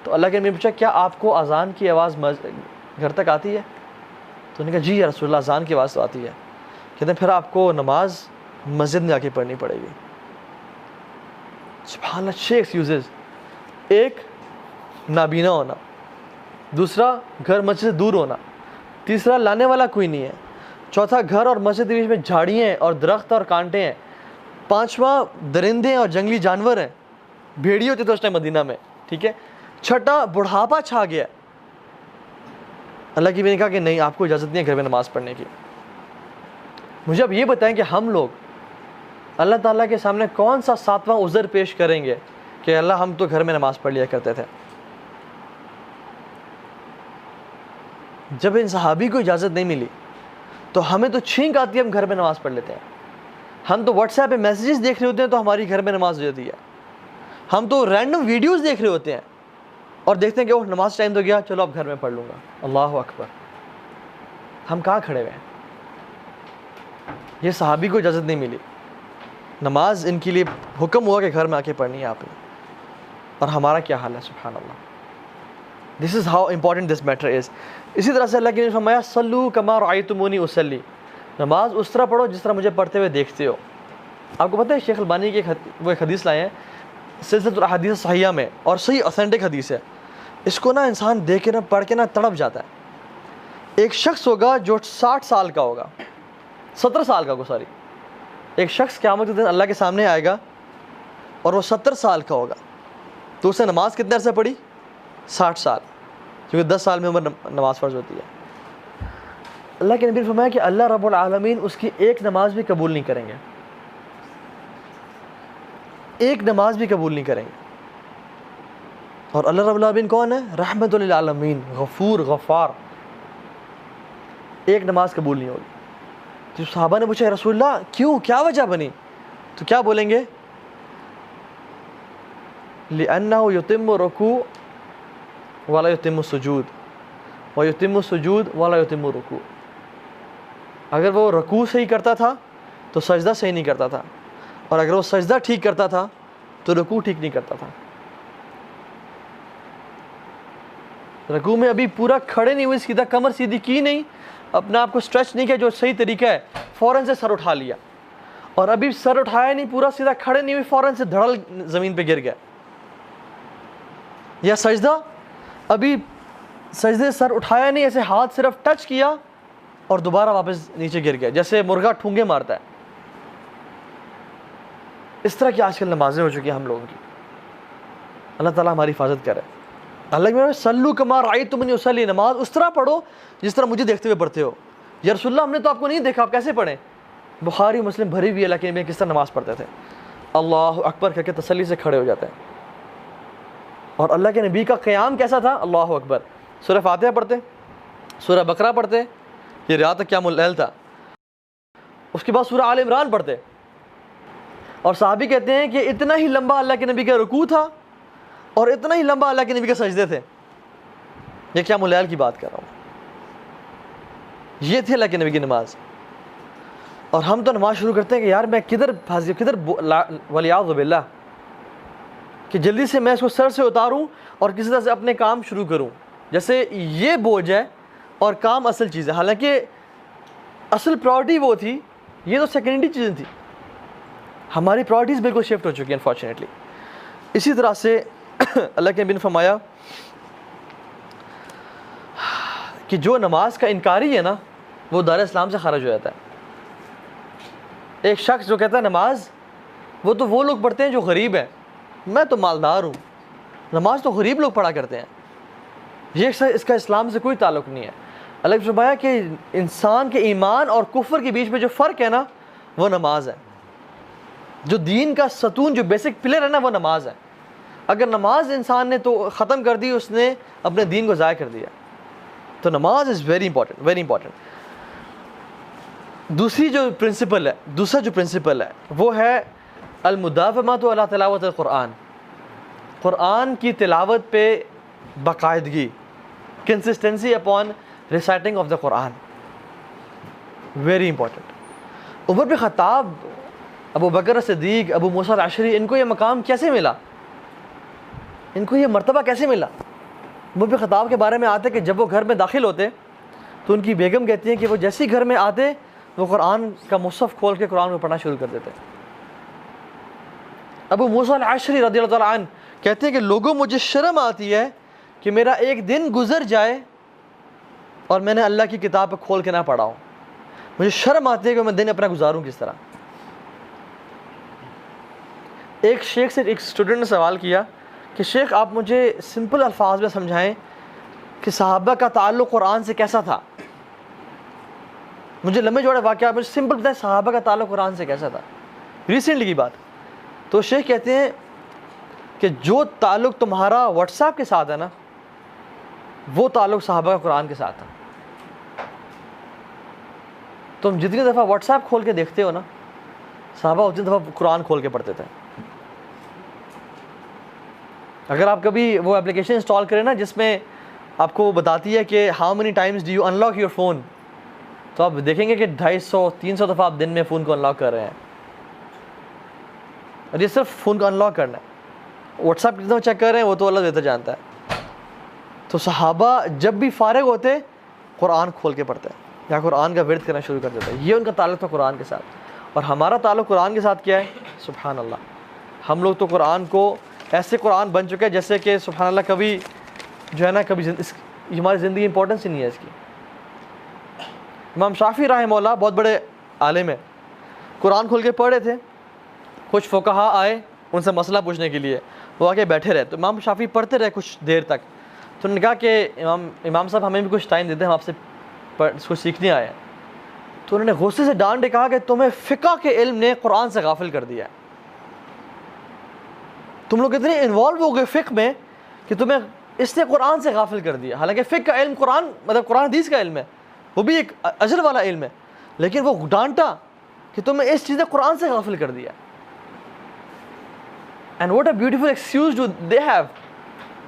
تو اللہ کے نبی نے پوچھا کیا آپ کو اذان کی آواز گھر تک آتی ہے؟ تو انہوں نے کہا جی یا رسول اللہ اذان کی آواز تو آتی ہے۔ کہتے ہیں پھر آپ کو نماز مسجد میں آ کے پڑھنی پڑے گی۔ سبحان اللہ، 6 ایکسکیوزز، ایک نابینا ہونا، دوسرا گھر مسجد سے دور ہونا، تیسرا لانے والا کوئی نہیں ہے، چوتھا گھر اور مسجد کے بیچ میں جھاڑیاں ہیں اور درخت اور کانٹے ہیں، پانچواں درندے اور جنگلی جانور ہیں، بھیڑی ہوتے تھے اس ٹائم مدینہ میں، ٹھیک ہے، چھٹا بڑھاپا چھا گیا۔ اللہ کی بھی نے کہا کہ نہیں، آپ کو اجازت نہیں ہے گھر میں نماز پڑھنے کی۔ مجھے اب یہ بتائیں کہ ہم لوگ اللہ تعالیٰ کے سامنے کون سا 7واں عذر پیش کریں گے کہ اللہ ہم تو گھر میں نماز پڑھ لیا کرتے تھے؟ جب ان صحابی کو اجازت نہیں ملی تو ہمیں تو چھینک آتی ہے، ہم گھر میں نماز پڑھ لیتے ہیں۔ ہم تو واٹس ایپ پہ میسیجز دیکھ رہے ہوتے ہیں تو ہماری گھر میں نماز ہو جاتی ہے۔ ہم تو رینڈم ویڈیوز دیکھ رہے ہوتے ہیں اور دیکھتے ہیں کہ وہ نماز ٹائم تو گیا، چلو اب گھر میں پڑھ لوں گا، اللہ اکبر۔ ہم کہاں کھڑے ہوئے ہیں؟ یہ صحابی کو اجازت نہیں ملی، نماز ان کے لیے حکم ہوا کہ گھر میں آ کے پڑھنی ہے آپ نے، اور ہمارا کیا حال ہے؟ سبحان اللہ، this is how important this matter is. اسی طرح سے اللہ کی نے فرمایا صلو کما رأیتمونی اصلی، نماز اس طرح پڑھو جس طرح مجھے پڑھتے ہوئے دیکھتے ہو۔ آپ کو پتہ ہے شیخ البانی کی وہ ایک حدیث لائے ہیں سلسلۃ الاحادیث صحیحہ میں، اور صحیح اوتھینٹک حدیث ہے، اس کو نا انسان دیکھ کے نا پڑھ کے نا تڑپ جاتا ہے۔ ایک شخص ہوگا جو 60 سال کا ہوگا، 70 سال کا ہوگا، سوری، ایک شخص قیامت کے دن اللہ کے سامنے آئے گا اور وہ 70 سال کا ہوگا، تو اسے نماز کتنے عرصے پڑھی؟ 60 سال، کیونکہ 10 سال میں عمر نماز فرض ہوتی ہے۔ اللہ کے نبی نے فرمایا کہ اللہ رب العالمین اس کی ایک نماز بھی قبول نہیں کریں گے، ایک نماز بھی قبول نہیں کریں گے۔ اور اللہ رب العالمین کون ہے؟ رحمت للعالمین، غفور غفار، ایک نماز قبول نہیں ہوگی۔ تو صحابہ نے پوچھا رسول اللہ کیوں، کیا وجہ بنی؟ تو کیا بولیں گے؟ لِأَنَّهُ يُتِمُّ رُكُوعَ وَلَا يُتِمُّ السُّجُودَ وَيُتِمُّ السُّجُودَ وَلَا يُتِمُّ الرُّكُوعَ، اگر وہ رکوع صحیح کرتا تھا تو سجدہ صحیح نہیں کرتا تھا، اور اگر وہ سجدہ ٹھیک کرتا تھا تو رکوع ٹھیک نہیں کرتا تھا۔ رکوع میں ابھی پورا کھڑے نہیں ہوئے، سیدھا کمر سیدھی کی نہیں، اپنا آپ کو اسٹریچ نہیں کیا جو صحیح طریقہ ہے، فوراً سے سر اٹھا لیا، اور ابھی سر اٹھایا نہیں، پورا سیدھا کھڑے نہیں ہوئے، فوراً سے دھڑل زمین پہ گر گیا۔ یا سجدہ، ابھی سجدے سر اٹھایا نہیں، ایسے ہاتھ صرف ٹچ کیا اور دوبارہ واپس نیچے گر گیا، جیسے مرغا ٹھونگے مارتا ہے۔ اس طرح کی آج کل نمازیں ہو چکی ہیں ہم لوگوں کی، اللہ تعالیٰ ہماری حفاظت کرے۔ اللہ کے سلو کما رأیتمونی اصلی، نماز اس طرح پڑھو جس طرح مجھے دیکھتے ہوئے پڑھتے ہو۔ یا رسول اللہ ہم نے تو آپ کو نہیں دیکھا، آپ کیسے پڑھیں؟ بخاری مسلم بھری ہوئی اللہ کے نبی کس طرح نماز پڑھتے تھے، اللہ اکبر کر کے تسلی سے کھڑے ہو جاتے ہیں۔ اور اللہ کے نبی کا قیام کیسا تھا؟ اللہ اکبر، سورہ فاتحہ پڑھتے، سورہ بقرہ پڑھتے، یہ رات تک قیام اللیل تھا، اس کے بعد سورہ آل عمران پڑھتے، اور صحابی کہتے ہیں کہ اتنا ہی لمبا اللہ کے نبی کا رکوع تھا اور اتنا ہی لمبا اللہ کے نبی کے سجدے تھے۔ یہ قیام اللیل کی بات کر رہا ہوں، یہ تھی اللہ کے نبی کی نماز۔ اور ہم تو نماز شروع کرتے ہیں کہ یار میں کدھر پھنس گیا، کدھر ولیعوذ باللہ، کہ جلدی سے میں اس کو سر سے اتاروں اور کسی طرح سے اپنے کام شروع کروں، جیسے یہ بوجھ ہے اور کام اصل چیز ہے، حالانکہ اصل پرائورٹی وہ تھی، یہ تو سیکنڈری چیزیں تھی۔ ہماری پرائورٹیز بالکل شفٹ ہو چکی ہیں انفارچونیٹلی۔ اسی طرح سے اللہ کے نبی نے فرمایا کہ جو نماز کا انکاری ہے نا وہ دار اسلام سے خارج ہو جاتا ہے۔ ایک شخص جو کہتا ہے نماز، وہ لوگ پڑھتے ہیں جو غریب ہیں، میں تو مالدار ہوں، نماز تو غریب لوگ پڑھا کرتے ہیں، یہ اس کا اسلام سے کوئی تعلق نہیں ہے۔ اللہ نے فرمایا کہ انسان کے ایمان اور کفر کے بیچ میں جو فرق ہے نا وہ نماز ہے، جو دین کا ستون، جو بیسک پلر ہے نا وہ نماز ہے۔ اگر نماز انسان نے تو ختم کر دی، اس نے اپنے دین کو ضائع کر دیا۔ تو نماز is very important, very important. دوسرا جو پرنسپل ہے وہ ہے المداومۃ علی تلاوت القرآن. قرآن کی تلاوت پہ باقاعدگی، consistency upon reciting of the Quran, very important. Umar bin Khattab, Abu بکر صدیق، ابو موسیٰ الاشعری، ان کو یہ مقام کیسے ملا؟ ان کو یہ مرتبہ کیسے ملا؟ عمر بن خطاب کے بارے میں آتے کہ جب وہ گھر میں داخل ہوتے تو ان کی بیگم کہتی ہیں کہ وہ جیسے ہی گھر میں آتے وہ قرآن کا مصحف کھول کے قرآن کو پڑھنا شروع کر دیتے. ابو موسیٰ الاشعری رضی اللہ تعالیٰ عنہ کہتے ہیں کہ لوگوں مجھے شرم آتی ہے کہ میرا ایک دن گزر جائے اور میں نے اللہ کی کتاب پہ کھول کے نہ پڑھا ہوں. مجھے شرم آتی ہے کہ میں دن اپنا گزاروں کس طرح. ایک شیخ سے ایک اسٹوڈنٹ نے سوال کیا کہ شیخ آپ مجھے سمپل الفاظ میں سمجھائیں کہ صحابہ کا تعلق قرآن سے کیسا تھا. مجھے لمبے جوڑے واقعہ مجھے سمپل بتائیں صحابہ کا تعلق قرآن سے کیسا تھا، ریسنٹلی کی بات. تو شیخ کہتے ہیں کہ جو تعلق تمہارا واٹس ایپ کے ساتھ ہے نا، وہ تعلق صحابہ کا قرآن کے ساتھ تھا. تم جتنی دفعہ واٹس ایپ کھول کے دیکھتے ہو نا، صحابہ اتنی دفعہ قرآن کھول کے پڑھتے تھے. اگر آپ کبھی وہ اپلیکیشن انسٹال کریں نا جس میں آپ کو وہ بتاتی ہے کہ how many Times do you unlock your phone, تو آپ دیکھیں گے کہ 250-300 دفعہ آپ دن میں فون کو انلاک کر رہے ہیں. اور یہ صرف فون کو انلاک کرنا ہے. واٹس ایپ کتنا چیک کر رہے ہیں وہ تو اللہ بہتر جانتا ہے. تو صحابہ جب بھی فارغ ہوتے قرآن کھول کے پڑھتے یا قرآن کا ورد کرنا شروع کر دیتے. یہ ان کا تعلق تھا قرآن کے ساتھ. اور ہمارا تعلق قرآن کے ساتھ کیا ہے؟ سبحان اللہ. ہم لوگ تو قرآن کو ایسے قرآن بن چکے ہیں جیسے کہ سبحان اللہ کبھی جو ہے نا کبھی ہماری زندگی امپورٹنس ہی نہیں ہے اس کی. امام شافعی رحمہ اللہ بہت بڑے عالم ہیں، قرآن کھول کے پڑھ رہے تھے. کچھ فقہا آئے ان سے مسئلہ پوچھنے کے لیے، وہ آگے بیٹھے رہے. تو امام شافعی پڑھتے رہے کچھ دیر تک. تو انہوں نے کہا کہ امام صاحب ہمیں بھی کچھ ٹائم دیتے ہیں، ہم آپ سے کچھ سیکھنے آئے ہیں. تو انہوں نے غصے سے ڈانٹ کے کہا کہ تمہیں فقہ کے علم نے قرآن سے غافل کر دیا ہے. تم لوگ اتنے انوالو ہو گئے فقہ میں کہ تمہیں اس نے قرآن سے غافل کر دیا. حالانکہ فقہ کا علم قرآن مطلب قرآن حدیث کا علم ہے، وہ بھی ایک اجر والا علم ہے، لیکن وہ ڈانٹا کہ تمہیں اس چیز نے قرآن سے غافل کر دیا. And what a beautiful excuse do they have.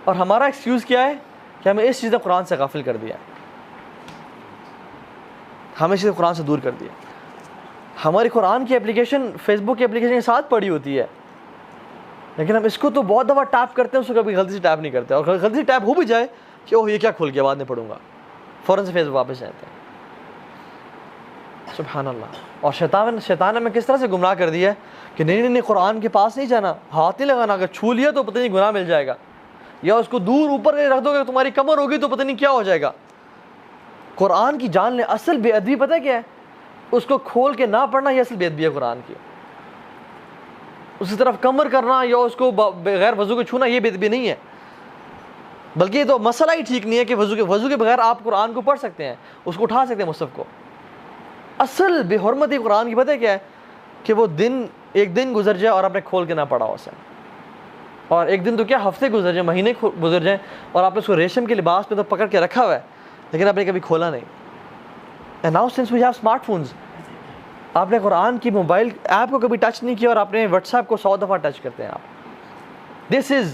اور ہمارا ایکسکیوز کیا ہے کہ ہمیں اس چیز نے قرآن سے غافل کر دیا، ہمیں اس چیز قرآن سے دور کر دیا. ہماری قرآن کی اپلیکیشن فیس بک کی اپلیکیشن کے ساتھ پڑی ہوتی ہے، لیکن ہم اس کو تو بہت دفعہ ٹیپ کرتے ہیں، اس کو کبھی غلطی سے ٹیپ نہیں کرتے. اور غلطی سے ٹیپ ہو بھی جائے کہ اوہ یہ کیا کھول گیا بعد میں پڑھوں گا، فوراً سے فیس بک واپس جاتے ہیں. سبحان اللہ. اور شیطان ہمیں کس طرح سے گمراہ کر دیا ہے کہ نہیں قرآن کے پاس نہیں جانا، ہاتھ نہیں لگانا، اگر چھو لیا تو پتہ نہیں گناہ مل جائے گا، یا اس کو دور اوپر رکھ دو گے تمہاری کمر ہوگی تو پتہ نہیں کیا ہو جائے گا. قرآن کی جان لے. اصل بے ادبی پتہ کیا ہے؟ اس کو کھول کے نہ پڑھنا، یہ اصل بے ادبی ہے قرآن کی. اسی طرف کمر کرنا یا اس کو بغیر وضو کے چھونا یہ بے ادبی نہیں ہے، بلکہ یہ تو مسئلہ ہی ٹھیک نہیں ہے کہ وضو کے بغیر آپ قرآن کو پڑھ سکتے ہیں، اس کو اٹھا سکتے ہیں مصحف کو. اصل بے حرمتی قرآن کی پتہ کیا ہے؟ کہ وہ ایک دن گزر جائے اور آپ نے کھول کے نہ پڑھا اسے. اور ایک دن تو کیا ہفتے گزر جائیں، مہینے گزر جائیں، اور آپ نے اس کو ریشم کے لباس پہ تو پکڑ کے رکھا ہوا ہے لیکن آپ نے کبھی کھولا نہیں. And now since we have smart phones, آپ نے قرآن کی موبائل ایپ کو کبھی ٹچ نہیں کیا اور آپ نے واٹس ایپ کو 100 دفعہ ٹچ کرتے ہیں آپ. This is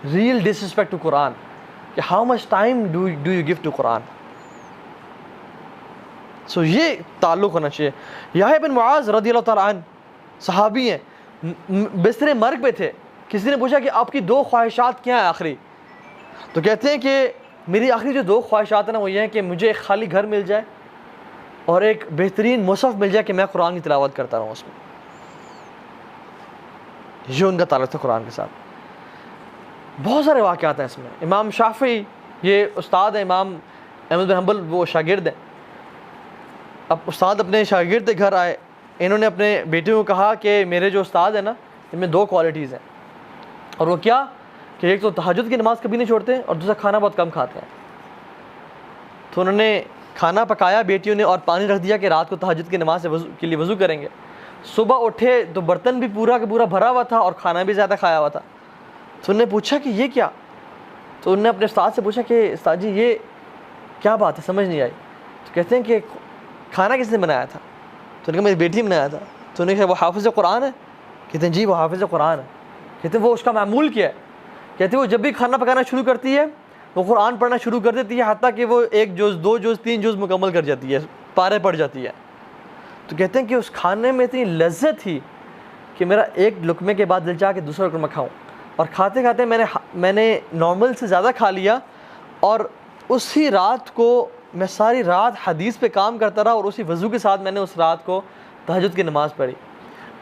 real disrespect to Quran, کہ how much time do you give to Quran. So یہ تعلق ہونا چاہیے. یحییٰ بن معاذ رضی اللہ تعالیٰ عنہ صحابی ہیں، بستر مرگ پہ تھے. کسی نے پوچھا کہ آپ کی 2 خواہشات کیا ہیں آخری؟ تو کہتے ہیں کہ میری آخری جو 2 خواہشات ہیں نا وہ یہ ہیں کہ مجھے ایک خالی گھر مل جائے اور ایک بہترین مصحف مل جائے کہ میں قرآن کی تلاوت کرتا رہوں اس میں. یہ ان کا تعلق تھا قرآن کے ساتھ. بہت سارے واقعات ہیں اس میں. امام شافعی یہ استاد ہیں، امام احمد بن حنبل وہ شاگرد ہیں. اب استاد اپنے شاگرد کے گھر آئے، انہوں نے اپنے بیٹے کو کہا کہ میرے جو استاد ہیں نا ان میں 2 کوالٹیز ہیں، اور وہ کیا کہ ایک تو تہجد کی نماز کبھی نہیں چھوڑتے اور دوسرا کھانا بہت کم کھاتے ہیں. تو انہوں نے کھانا پکایا بیٹیوں نے اور پانی رکھ دیا کہ رات کو تہجد کی نماز کے لیے وضو کریں گے. صبح اٹھے تو برتن بھی پورا کا پورا بھرا ہوا تھا اور کھانا بھی زیادہ کھایا ہوا تھا. تو انہوں نے پوچھا کہ یہ کیا؟ تو انہوں نے اپنے استاد سے پوچھا کہ استاد جی یہ کیا بات ہے, سمجھ نہیں آئی. تو کہتے ہیں کہ کھانا کس نے بنایا تھا؟ تو نے کہا میری بیٹی نے بنایا تھا. تو نے کہا وہ حافظ قرآن ہے؟ کہتے ہیں جی وہ حافظ قرآن ہے. کہتے ہیں وہ اس کا معمول کیا ہے؟ کہتے ہیں وہ جب بھی کھانا پکانا شروع کرتی ہے وہ قرآن پڑھنا شروع کر دیتی ہے, حتیٰ کہ وہ 1 جز 2 جز 3 جز مکمل کر جاتی ہے, پارے پڑ جاتی ہے. تو کہتے ہیں کہ اس کھانے میں اتنی لذت تھی کہ میرا ایک لقمے کے بعد دل چاہا کہ دوسرا لقمہ کھاؤں, اور کھاتے کھاتے میں نے نارمل سے زیادہ کھا لیا, اور اسی رات کو میں ساری رات حدیث پہ کام کرتا رہا, اور اسی وضو کے ساتھ میں نے اس رات کو تہجد کی نماز پڑھی.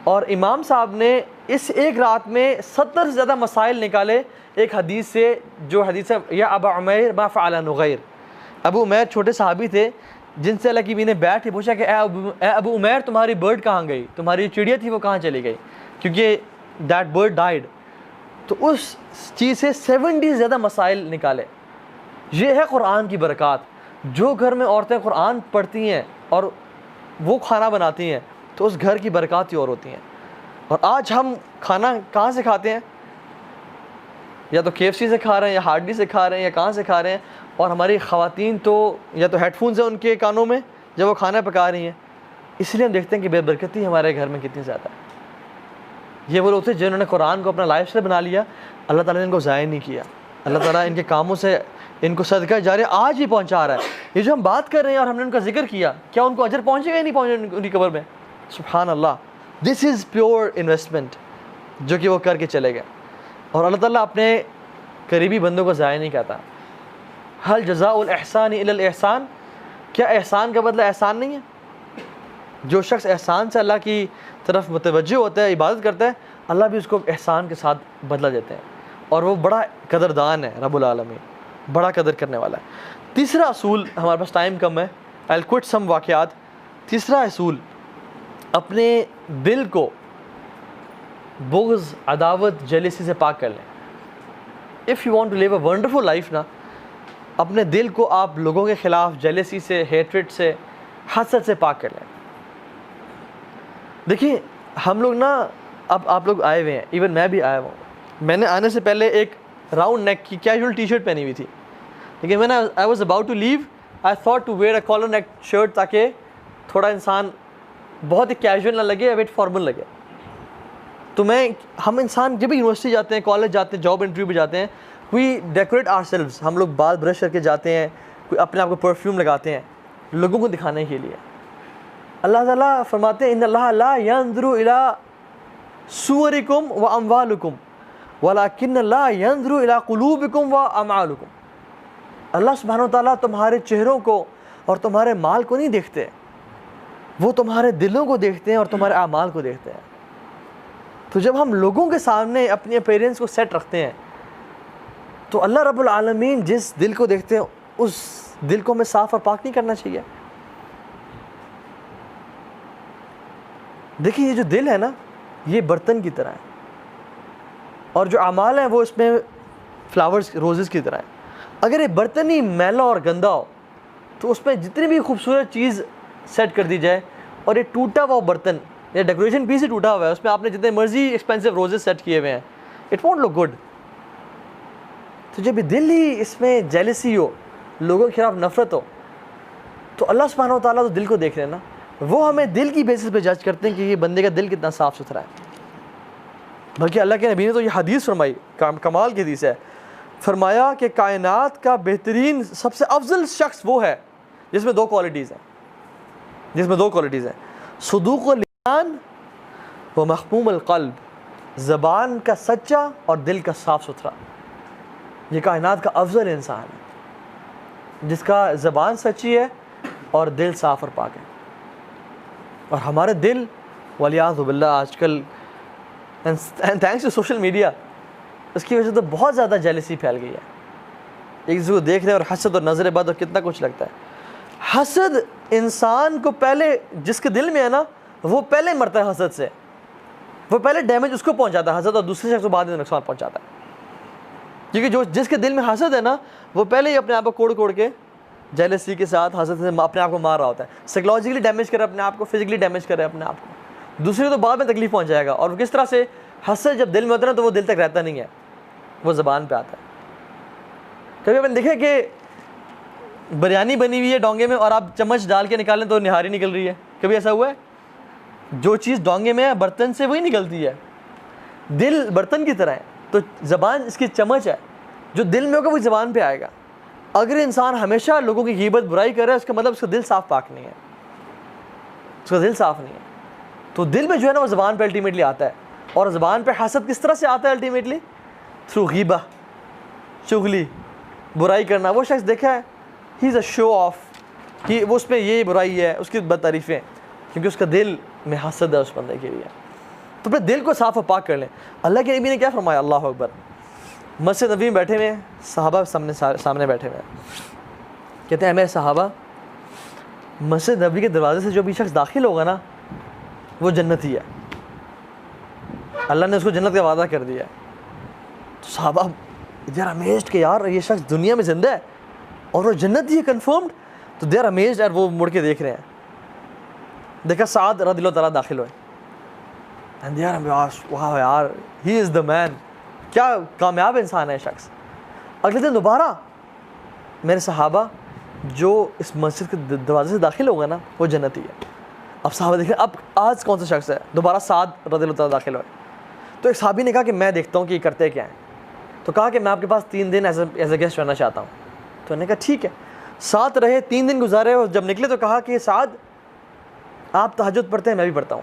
اور امام صاحب نے اس ایک رات میں 70 سے زیادہ مسائل نکالے ایک حدیث سے, جو حدیث ہے یا ابا عمیر ما فعل نغیر. ابو عمیر چھوٹے صحابی تھے جن سے اللہ کی بھی نے بیٹھ کے پوچھا کہ اے ابو عمیر تمہاری برڈ کہاں گئی, تمہاری چڑیا تھی وہ کہاں چلی گئی, کیونکہ دیٹ برڈ ڈائیڈ. تو اس چیز سے 70 سے زیادہ مسائل نکالے. یہ ہے قرآن کی برکات. جو گھر میں عورتیں قرآن پڑھتی ہیں اور وہ کھانا بناتی ہیں تو اس گھر کی برکات ہی اور ہوتی ہیں. اور آج ہم کھانا کہاں سے کھاتے ہیں؟ یا تو KFC سے کھا رہے ہیں, یا ہارڈی سے کھا رہے ہیں, یا کہاں سے کھا رہے ہیں. اور ہماری خواتین تو یا تو ہیڈ فونز ہیں ان کے کانوں میں جب وہ کھانا پکا رہی ہیں. اس لیے ہم دیکھتے ہیں کہ بے برکتی ہمارے گھر میں کتنی زیادہ ہے. یہ وہ لوگ تھے جنہوں نے قرآن کو اپنا لائف اسٹائل بنا لیا, اللہ تعالیٰ نے ان کو ضائع نہیں کیا. اللہ تعالیٰ ان کے کاموں سے ان کو صدقہ جاریہ آج ہی پہنچا رہا ہے. یہ جو ہم بات کر رہے ہیں اور ہم نے ان کا ذکر کیا, کیا ان کو اجر پہنچے گا یا نہیں پہنچے ان کی قبر میں؟ سبحان اللہ, دس از پیور انویسٹمنٹ جو کہ وہ کر کے چلے گئے. اور اللہ تعالیٰ اپنے قریبی بندوں کو ضائع نہیں کہتا. حل جزاء الاحسان الا الاحسان, کیا احسان کا بدلہ احسان نہیں ہے؟ جو شخص احسان سے اللہ کی طرف متوجہ ہوتا ہے, عبادت کرتا ہے, اللہ بھی اس کو احسان کے ساتھ بدلہ دیتے ہیں. اور وہ بڑا قدردان ہے, رب العالمین بڑا قدر کرنے والا ہے. تیسرا اصول, ہمارے پاس ٹائم کم ہے, I'll quote some واقعات. تیسرا اصول, اپنے دل کو بغض, عداوت, جیلسی سے پاک کر لیں. If you want to live a wonderful life نا, اپنے دل کو آپ لوگوں کے خلاف جیلسی سے, ہیٹریٹ سے, حسد سے پاک کر لیں. دیکھیں ہم لوگ نا, اب آپ لوگ آئے ہوئے ہیں, ایون میں بھی آیا ہوں. میں نے آنے سے پہلے ایک راؤنڈ نیک کی کیجول ٹی شرٹ پہنی ہوئی تھی, لیکن میں نے I was about to leave I thought to wear a collar neck shirt, تاکہ تھوڑا انسان بہت ہی کیجول نہ لگے, ا بٹ فارمل لگے. تو ہم انسان جب بھی یونیورسٹی جاتے ہیں, کالج جاتے ہیں, جاب انٹرویو پہ جاتے ہیں, وی ڈیکوریٹ آور سیلوز, ہم لوگ بال برش کر کے جاتے ہیں, کوئی اپنے آپ کو پرفیوم لگاتے ہیں لوگوں کو دکھانے کے لیے. اللہ تعالیٰ فرماتے ہیں ان اللہ لا ينظر الى صورکم و اموالکم ولکن لا ينظر الى قلوبکم و اعمالکم. اللہ سبحانہ و تعالیٰ تمہارے چہروں کو اور تمہارے مال کو نہیں دیکھتے, وہ تمہارے دلوں کو دیکھتے ہیں اور تمہارے اعمال کو دیکھتے ہیں. تو جب ہم لوگوں کے سامنے اپنی اپیرنس کو سیٹ رکھتے ہیں تو اللہ رب العالمین جس دل کو دیکھتے ہیں اس دل کو ہمیں صاف اور پاک نہیں کرنا چاہیے. دیکھیں یہ جو دل ہے نا, یہ برتن کی طرح ہے, اور جو اعمال ہیں وہ اس میں فلاورز, روزز کی طرح ہیں. اگر یہ برتن ہی میلا اور گندا ہو تو اس میں جتنی بھی خوبصورت چیز سیٹ کر دی جائے, اور یہ ٹوٹا ہوا برتن یا ڈیکوریشن پیس ہی ٹوٹا ہوا ہے, اس میں آپ نے جتنے مرضی ایکسپینسو روزز سیٹ کیے ہوئے ہیں, اٹ وونٹ لک گڈ. تو جب یہ دل ہی اس میں جیلسی ہو, لوگوں کے خلاف نفرت ہو, تو اللہ سبحانہ و تعالیٰ تو دل کو دیکھ رہے ہیں نا, وہ ہمیں دل کی بیسس پہ جج کرتے ہیں کہ یہ بندے کا دل کتنا صاف ستھرا ہے. بلکہ اللہ کے نبی نے تو یہ حدیث فرمائی, کمال کی حدیث ہے, فرمایا کہ کائنات کا بہترین سب سے افضل شخص وہ ہے جس میں 2 کوالٹیز ہیں, صدوق اللسان و مخموم القلب, زبان کا سچا اور دل کا صاف ستھرا. یہ کائنات کا افضل انسان ہے جس کا زبان سچی ہے اور دل صاف اور پاک ہے. اور ہمارے دل والیاذ باللہ آج کل تھینکس ٹو سوشل میڈیا, اس کی وجہ سے تو بہت زیادہ جیلسی پھیل گئی ہے. ایک دوسرے کو دیکھ رہے ہیں اور حسد اور نظر بد اور کتنا کچھ لگتا ہے. حسد انسان کو پہلے, جس کے دل میں ہے نا, وہ پہلے مرتا ہے حسد سے, وہ پہلے ڈیمیج اس کو پہنچاتا ہے حسد, اور دوسرے شخص کو بعد میں نقصان پہنچاتا ہے. کیونکہ جس کے دل میں حسد ہے نا, وہ پہلے ہی اپنے آپ کو کوڑ کے جیلسی کے ساتھ حسد سے اپنے آپ کو مار رہا ہوتا ہے. سائیکلوجیکلی ڈیمیج کرے اپنے آپ کو, فزیکلی ڈیمیج کرے اپنے آپ کو, دوسرے کو تو بعد میں تکلیف پہنچ جائے گا. اور کس طرح سے حسد جب دل میں ہوتا ہے نا, تو وہ دل تک رہتا نہیں ہے, وہ زبان پہ آتا ہے. کبھی آپ نے دیکھا کہ بریانی بنی ہوئی ہے ڈونگے میں اور آپ چمچ ڈال کے نکالیں تو نہاری نکل رہی ہے. کبھی ایسا ہوا ہے؟ جو چیز ڈونگے میں ہے برتن سے وہی نکلتی ہے. دل برتن کی طرح ہے تو زبان اس کی چمچ ہے, جو دل میں ہوگا وہ زبان پہ آئے گا. اگر انسان ہمیشہ لوگوں کی غیبت برائی کر رہا ہے اس کا مطلب اس کا دل صاف پاک نہیں ہے, اس کا دل صاف نہیں ہے. تو دل میں جو ہے نا وہ زبان پہ الٹیمیٹلی آتا ہے. اور زبان پہ حسد کس طرح سے آتا ہے الٹیمیٹلی؟ تھرو غیبہ, چغلی, برائی کرنا. وہ شخص دیکھا ہے ہی از اے شو آف, کہ وہ اس میں یہ برائی ہے, اس کی بد تعریفیں, کیونکہ اس کا دل میں حسد ہے اس بندے کے لیے. تو اپنے دل کو صاف و پاک کر لیں. اللہ کے نبی نے کیا فرمایا؟ اللہ اکبر. مسجد نبی میں بیٹھے ہوئے ہیں, صحابہ سامنے بیٹھے ہوئے ہیں. کہتے ہیں میرے صحابہ, مسجد نبی کے دروازے سے جو بھی شخص داخل ہوگا نا وہ جنتی ہے, اللہ نے اس کو جنت کا وعدہ کر دیا ہے. تو صحابہ دے آر امیزڈ کہ یار یہ شخص دنیا میں زندہ ہے اور وہ جنتی ہے کنفرمڈ. تو دے آر امیزڈ, اور وہ مڑ کے دیکھ رہے ہیں. دیکھا سعد رضی اللہ تعالیٰ داخل ہوئے, اینڈ دے آر واہ یار ہی از دا مین, کیا کامیاب انسان ہے شخص. اگلے دن دوبارہ میرے صحابہ جو اس مسجد کے دروازے سے داخل ہوگا نا وہ جنتی ہے. اب صحابہ دیکھیں اب آج کون سا شخص ہے. دوبارہ سعد رضی اللہ تعالیٰ داخل ہوئے. تو ایک صحابی نے کہا کہ میں دیکھتا ہوں کہ یہ کرتے کیا ہیں. تو کہا کہ میں آپ کے پاس 3 دن ایز اے گیسٹ رہنا چاہتا ہوں. تو انہوں نے کہا ٹھیک ہے. ساتھ رہے, 3 دن گزارے, اور جب نکلے تو کہا کہ سعد آپ تہجد پڑھتے ہیں میں بھی پڑھتا ہوں,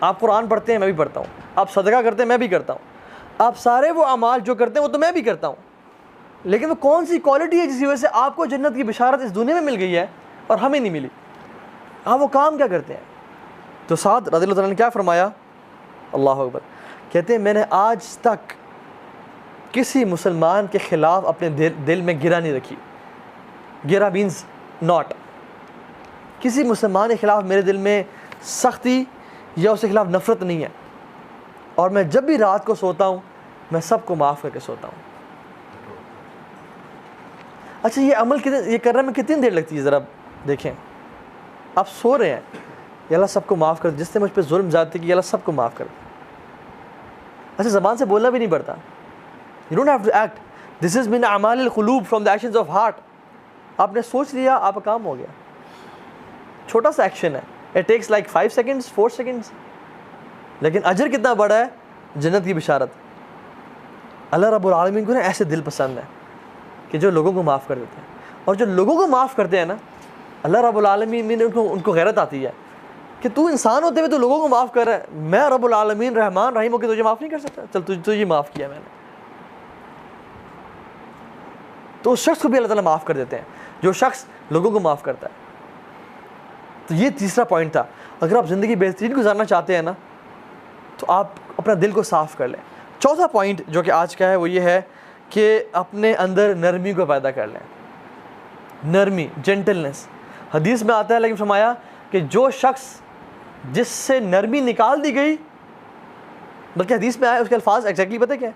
آپ قرآن پڑھتے ہیں میں بھی پڑھتا ہوں, آپ صدقہ کرتے ہیں میں بھی کرتا ہوں, آپ سارے وہ اعمال جو کرتے ہیں وہ تو میں بھی کرتا ہوں, لیکن وہ کون سی کوالٹی ہے جس کی وجہ سے آپ کو جنت کی بشارت اس دنیا میں مل گئی ہے اور ہمیں نہیں ملی؟ آپ وہ کام کیا کرتے ہیں؟ تو سعد رضی اللہ عنہ نے کیا فرمایا؟ اللہ اکبر. کہتے ہیں میں نے آج تک کسی مسلمان کے خلاف اپنے دل میں گرہ نہیں رکھی. گرہ مینز ناٹ. کسی مسلمان کے خلاف میرے دل میں سختی یا اس کے خلاف نفرت نہیں ہے. اور میں جب بھی رات کو سوتا ہوں میں سب کو معاف کر کے سوتا ہوں. اچھا یہ عمل یہ کرنے میں کتنی دیر لگتی ہے ذرا دیکھیں. آپ سو رہے ہیں, یا اللہ سب کو معاف کر, جس نے مجھ پہ ظلم زیادتی کی یا اللہ سب کو معاف کر دے. اچھا زبان سے بولنا بھی نہیں پڑتا. You don't have to act. This is min اعمال القلوب, from the actions of heart. آپ نے سوچ لیا آپ کا کام ہو گیا. چھوٹا سا ایکشن ہے, it takes like 5 seconds 4 seconds, لیکن اجر کتنا بڑا ہے, جنت کی بشارت. اللہ رب العالمین کو نا ایسے دل پسند ہے کہ جو لوگوں کو معاف کر دیتے ہیں. اور جو لوگوں کو معاف کرتے ہیں نا, اللہ رب العالمین نے ان کو غیرت آتی ہے کہ تو انسان ہوتے ہوئے تو لوگوں کو معاف کر رہا ہے, میں رب العالمین رحمان رحیم ہو کے تجھے معاف نہیں کر سکتا, چل تجھے معاف کیا میں نے. تو اس شخص کو بھی اللہ تعالیٰ معاف کر دیتے ہیں جو شخص لوگوں کو معاف کرتا ہے. تو یہ تیسرا پوائنٹ تھا. اگر آپ زندگی بہترین گزارنا چاہتے ہیں نا تو آپ اپنا دل کو صاف کر لیں. چوتھا پوائنٹ جو کہ آج کا ہے وہ یہ ہے کہ اپنے اندر نرمی کو پیدا کر لیں. نرمی, جینٹلنس. حدیث میں آتا ہے لیکن فرمایا کہ جو شخص جس سے نرمی نکال دی گئی, بلکہ حدیث میں آیا اس کے الفاظ ایگزیکٹلی پتہ کیا ہے,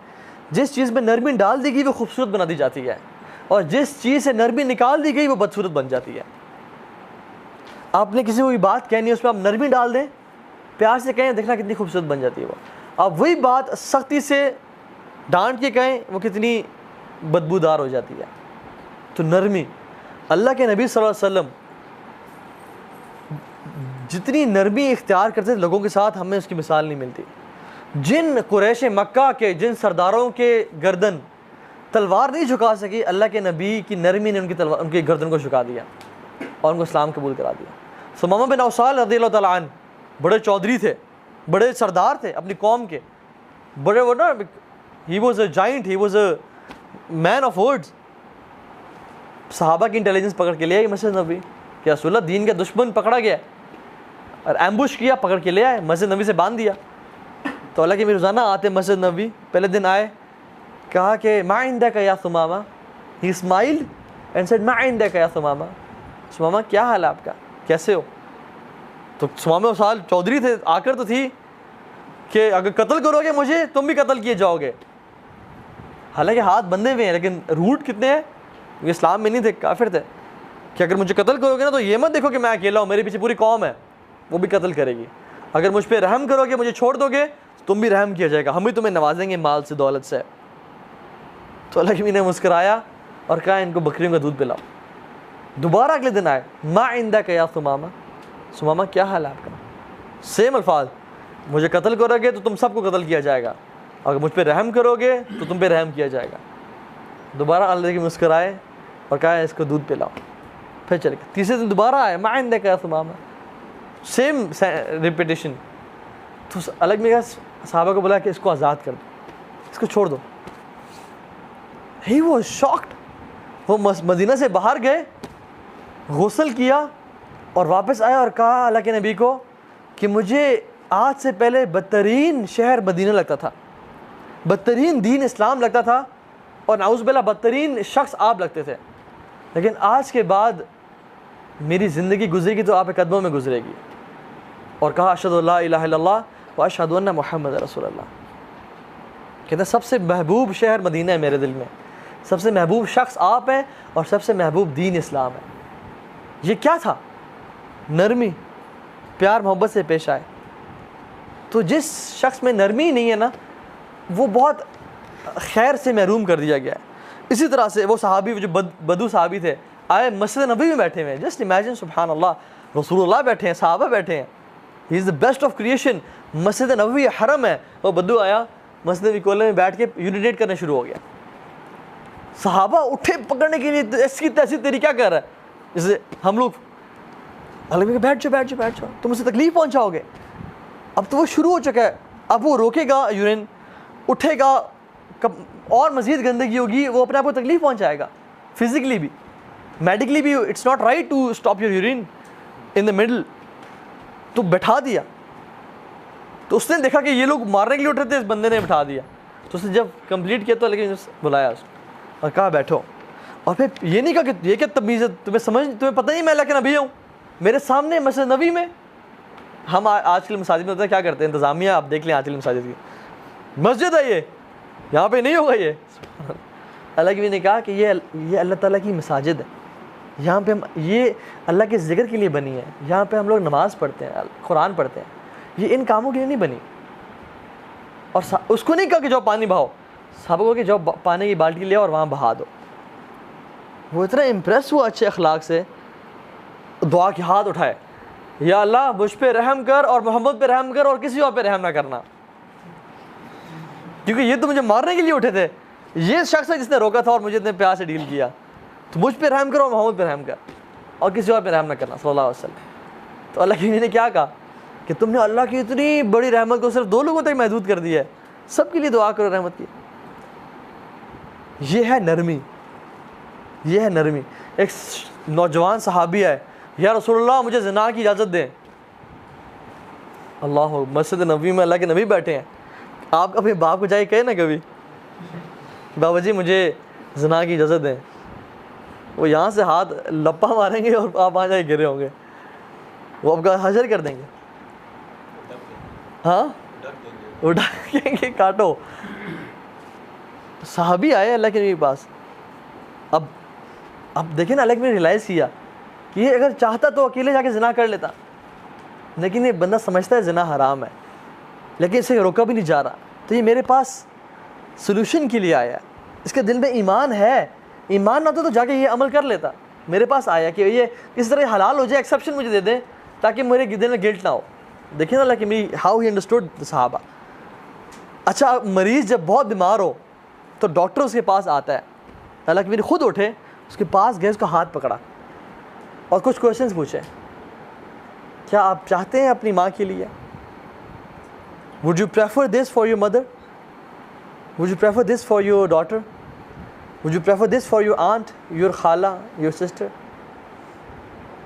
جس چیز میں نرمی ڈال دی گئی وہ خوبصورت بنا دی جاتی ہے, اور جس چیز سے نرمی نکال دی گئی وہ بدصورت بن جاتی ہے. آپ نے کسی کو بھی بات کہنی ہے اس میں آپ نرمی ڈال دیں, پیار سے کہیں, دیکھنا کتنی خوبصورت بن جاتی ہے وہ. آپ وہی بات سختی سے ڈانٹ کے کہیں وہ کتنی بدبودار ہو جاتی ہے. تو نرمی. اللہ کے نبی صلی اللہ علیہ وسلم جتنی نرمی اختیار کرتے تھے لوگوں کے ساتھ, ہمیں اس کی مثال نہیں ملتی. جن قریش مکہ کے جن سرداروں کے گردن تلوار نہیں جھکا سکی, اللہ کے نبی کی نرمی نے ان کی گردن کو جھکا دیا اور ان کو اسلام قبول کرا دیا. ثمامہ بن اوصال رضی اللہ تعالیٰ عنہ بڑے چودھری تھے, بڑے سردار تھے اپنی قوم کے, بڑے وہ نا, he was a giant, he was a man of words. صحابہ کی انٹیلیجنس پکڑ کے لے آئے مسجد نبی کہ رسول اللہ دین کا دشمن پکڑا گیا اور ایمبوش کیا, پکڑ کے لے آئے, مسجد نبی سے باندھ دیا. تو اللہ کے بھی روزانہ آتے مسجد نبی. پہلے دن آئے, کہا کہ ما عندک یا ثمامہ, ہی اسمائلڈ اینڈ سیڈ ما عندک یا ثمامہ. ثمامہ کیا حال ہے آپ کا, کیسے ہو؟ تو ثمامہ اوصال چودھری تھے, آ کر تو تھی کہ اگر قتل کرو گے مجھے تم بھی قتل کیے جاؤ گے. حالانکہ ہاتھ بندھے ہوئے ہیں لیکن روٹ کتنے ہیں, وہ اسلام میں نہیں تھے, کافر تھے, کہ اگر مجھے قتل کرو گے نا تو یہ مت دیکھو کہ میں اکیلا ہوں, میرے پیچھے پوری قوم ہے وہ بھی قتل کرے گی. اگر مجھ پہ رحم کرو گے, مجھے چھوڑ دو گے, تم بھی رحم کیا جائے گا, ہم بھی تمہیں نوازیں گے مال سے, دولت سے. تو اللہ کی نے مسکرایا اور کہا ان کو بکریوں کا دودھ پلاؤ. دوبارہ اگلے دن آئے, ما عندک یا ثمامہ, ثمامہ کیا حال ہے آپ کا؟ سیم الفاظ, مجھے قتل کرو گے تو تم سب کو قتل کیا جائے گا, اگر مجھ پہ رحم کرو گے تو تم پہ رحم کیا جائے گا. دوبارہ اللہ کی مسکرائے اور کہا اس کو دودھ پلاؤ, پھر چلے گئے. تیسرے دن دوبارہ آئے, ما عندک یا ثمامہ, سیم ریپیٹیشن. تو الگ میں صحابہ کو بولا کہ اس کو آزاد کر دو, اس کو چھوڑ دو. He was shocked. وہ مدینہ سے باہر گئے, غسل کیا اور واپس آیا اور کہا اللہ کے نبی کو کہ مجھے آج سے پہلے بدترین شہر مدینہ لگتا تھا, بدترین دین اسلام لگتا تھا, اور نعوذ باللہ بدترین شخص آپ لگتے تھے, لیکن آج کے بعد میری زندگی گزرے گی تو آپ کے قدموں میں گزرے گی. اور کہا اشہد ان لا الہ الا اللہ و اشہد ان محمد رسول اللہ. کہتے ہیں سب سے محبوب شہر مدینہ ہے میرے دل میں, سب سے محبوب شخص آپ ہیں, اور سب سے محبوب دین اسلام ہے. یہ کیا تھا؟ نرمی, پیار محبت سے پیش آئے. تو جس شخص میں نرمی نہیں ہے نا, وہ بہت خیر سے محروم کر دیا گیا ہے. اسی طرح سے وہ صحابی جو بدو صحابی تھے, آئے مسجد نبی میں بیٹھے ہوئے ہیں. جسٹ امیجن, سبحان اللہ, رسول اللہ بیٹھے ہیں, صحابہ بیٹھے ہیں, ہی از the best of creation, Masjid Nabawi حرم ہے. وہ بدو آیا مسجد نبی کولے میں بیٹھ کے یورینیٹ کرنا شروع ہو گیا. صحابہ اٹھے پکڑنے کے لیے, ایسی تیسی تیری کیا کر رہا ہے, جیسے ہم لوگ الگ میں بیٹھ جاؤ بیٹھ جاؤ بیٹھ جاؤ, تم اسے تکلیف پہنچاؤ گے. اب تو وہ شروع ہو چکا ہے, اب وہ روکے گا یورین, اٹھے گا, اور مزید گندگی ہوگی, وہ اپنے آپ کو تکلیف پہنچائے گا, فزیکلی بھی میڈیکلی بھی. It's not right to stop your urine in the middle. تو بٹھا دیا. تو اس نے دیکھا کہ یہ لوگ مارنے کے لیے اٹھ رہے تھے, اس بندے نے بٹھا دیا. تو اس نے جب کمپلیٹ کیا تو لیکن بلایا اس اور کہا بیٹھو. اور پھر یہ نہیں کہا کہ یہ کیا تمیز ہے, تمہیں پتہ نہیں میں اللہ کے نبی ہوں, میرے سامنے مسجد نبی میں. ہم آج کل مساجد میں ہوتا ہے کیا کرتے ہیں, انتظامیہ آپ دیکھ لیں آج کل مساجد کی, مسجد ہے یہ, یہاں پہ نہیں ہوگا یہ. اللہ کے نبی نے کہا کہ یہ اللہ تعالیٰ کی مساجد ہے, یہاں پہ ہم, یہ اللہ کے ذکر کے لیے بنی ہے, یہاں پہ ہم لوگ نماز پڑھتے ہیں, قرآن پڑھتے ہیں, یہ ان کاموں کے لیے نہیں بنی. اور اس کو نہیں کہا کہ جاؤ پانی بہاؤ, صحابہ کو کہ جاؤ پانی کی بالٹی لے اور وہاں بہا دو. وہ اتنا امپریس ہوا اچھے اخلاق سے, دعا کے ہاتھ اٹھائے, یا اللہ مجھ پہ رحم کر اور محمد پہ رحم کر اور کسی اور پہ رحم نہ کرنا, کیونکہ یہ تو مجھے مارنے کے لیے اٹھے تھے, یہ شخص ہے جس نے روکا تھا اور مجھے اتنے پیار سے ڈیل کیا, تو مجھ پہ رحم کرو اور محمد پہ رحم کر اور کسی اور پہ رحم نہ کرنا صلی اللہ علیہ وسلم. تو اللہ کی نے کیا کہا کہ تم نے اللہ کی اتنی بڑی رحمت کو صرف 2 لوگوں تک محدود کر دیا ہے, سب کے لیے دعا کرو رحمت کی. یہ ہے نرمی, یہ ہے نرمی. ایک نوجوان صحابی ہے, یا رسول اللہ مجھے زنا کی اجازت دیں. اللہ, مسجد نبوی میں اللہ کے نبی بیٹھے ہیں, آپ اپنے باپ کو جائے کہے نا کبھی بابا جی مجھے زنا کی اجازت دیں, وہ یہاں سے ہاتھ لپا ماریں گے اور آپ وہاں جائے گرے ہوں گے, وہ آپ کا حشر کر دیں گے. ہاں اٹھا کہیں گے کاٹو. صحابی آئے اللہ کے نبی کے پاس. اب دیکھیں نا, اللہ کے نبی نے ریلائز کیا کہ یہ اگر چاہتا تو اکیلے جا کے زنا کر لیتا, لیکن یہ بندہ سمجھتا ہے زنا حرام ہے, لیکن اسے روکا بھی نہیں جا رہا, تو یہ میرے پاس سلوشن کے لیے آیا. اس کے دل میں ایمان ہے, ایمان نہ تو جا کے یہ عمل کر لیتا. میرے پاس آیا کہ یہ کس طرح حلال ہو جائے, ایکسیپشن مجھے دے دیں تاکہ میرے دل میں گلٹ نہ ہو. دیکھیں نا اللہ کہ میری ہاؤ ہی انڈرسٹوڈ صحابہ. اچھا مریض جب بہت بیمار ہو تو ڈاکٹر اس کے پاس آتا ہے, اللہ کہ میری خود اٹھے, اس کے پاس گئے, اس کا ہاتھ پکڑا اور کچھ کوشچنس پوچھے, کیا آپ چاہتے ہیں اپنی ماں کے لیے, would you prefer this for your mother, would you prefer this for your daughter, would you prefer this for your aunt, your خالہ, your sister,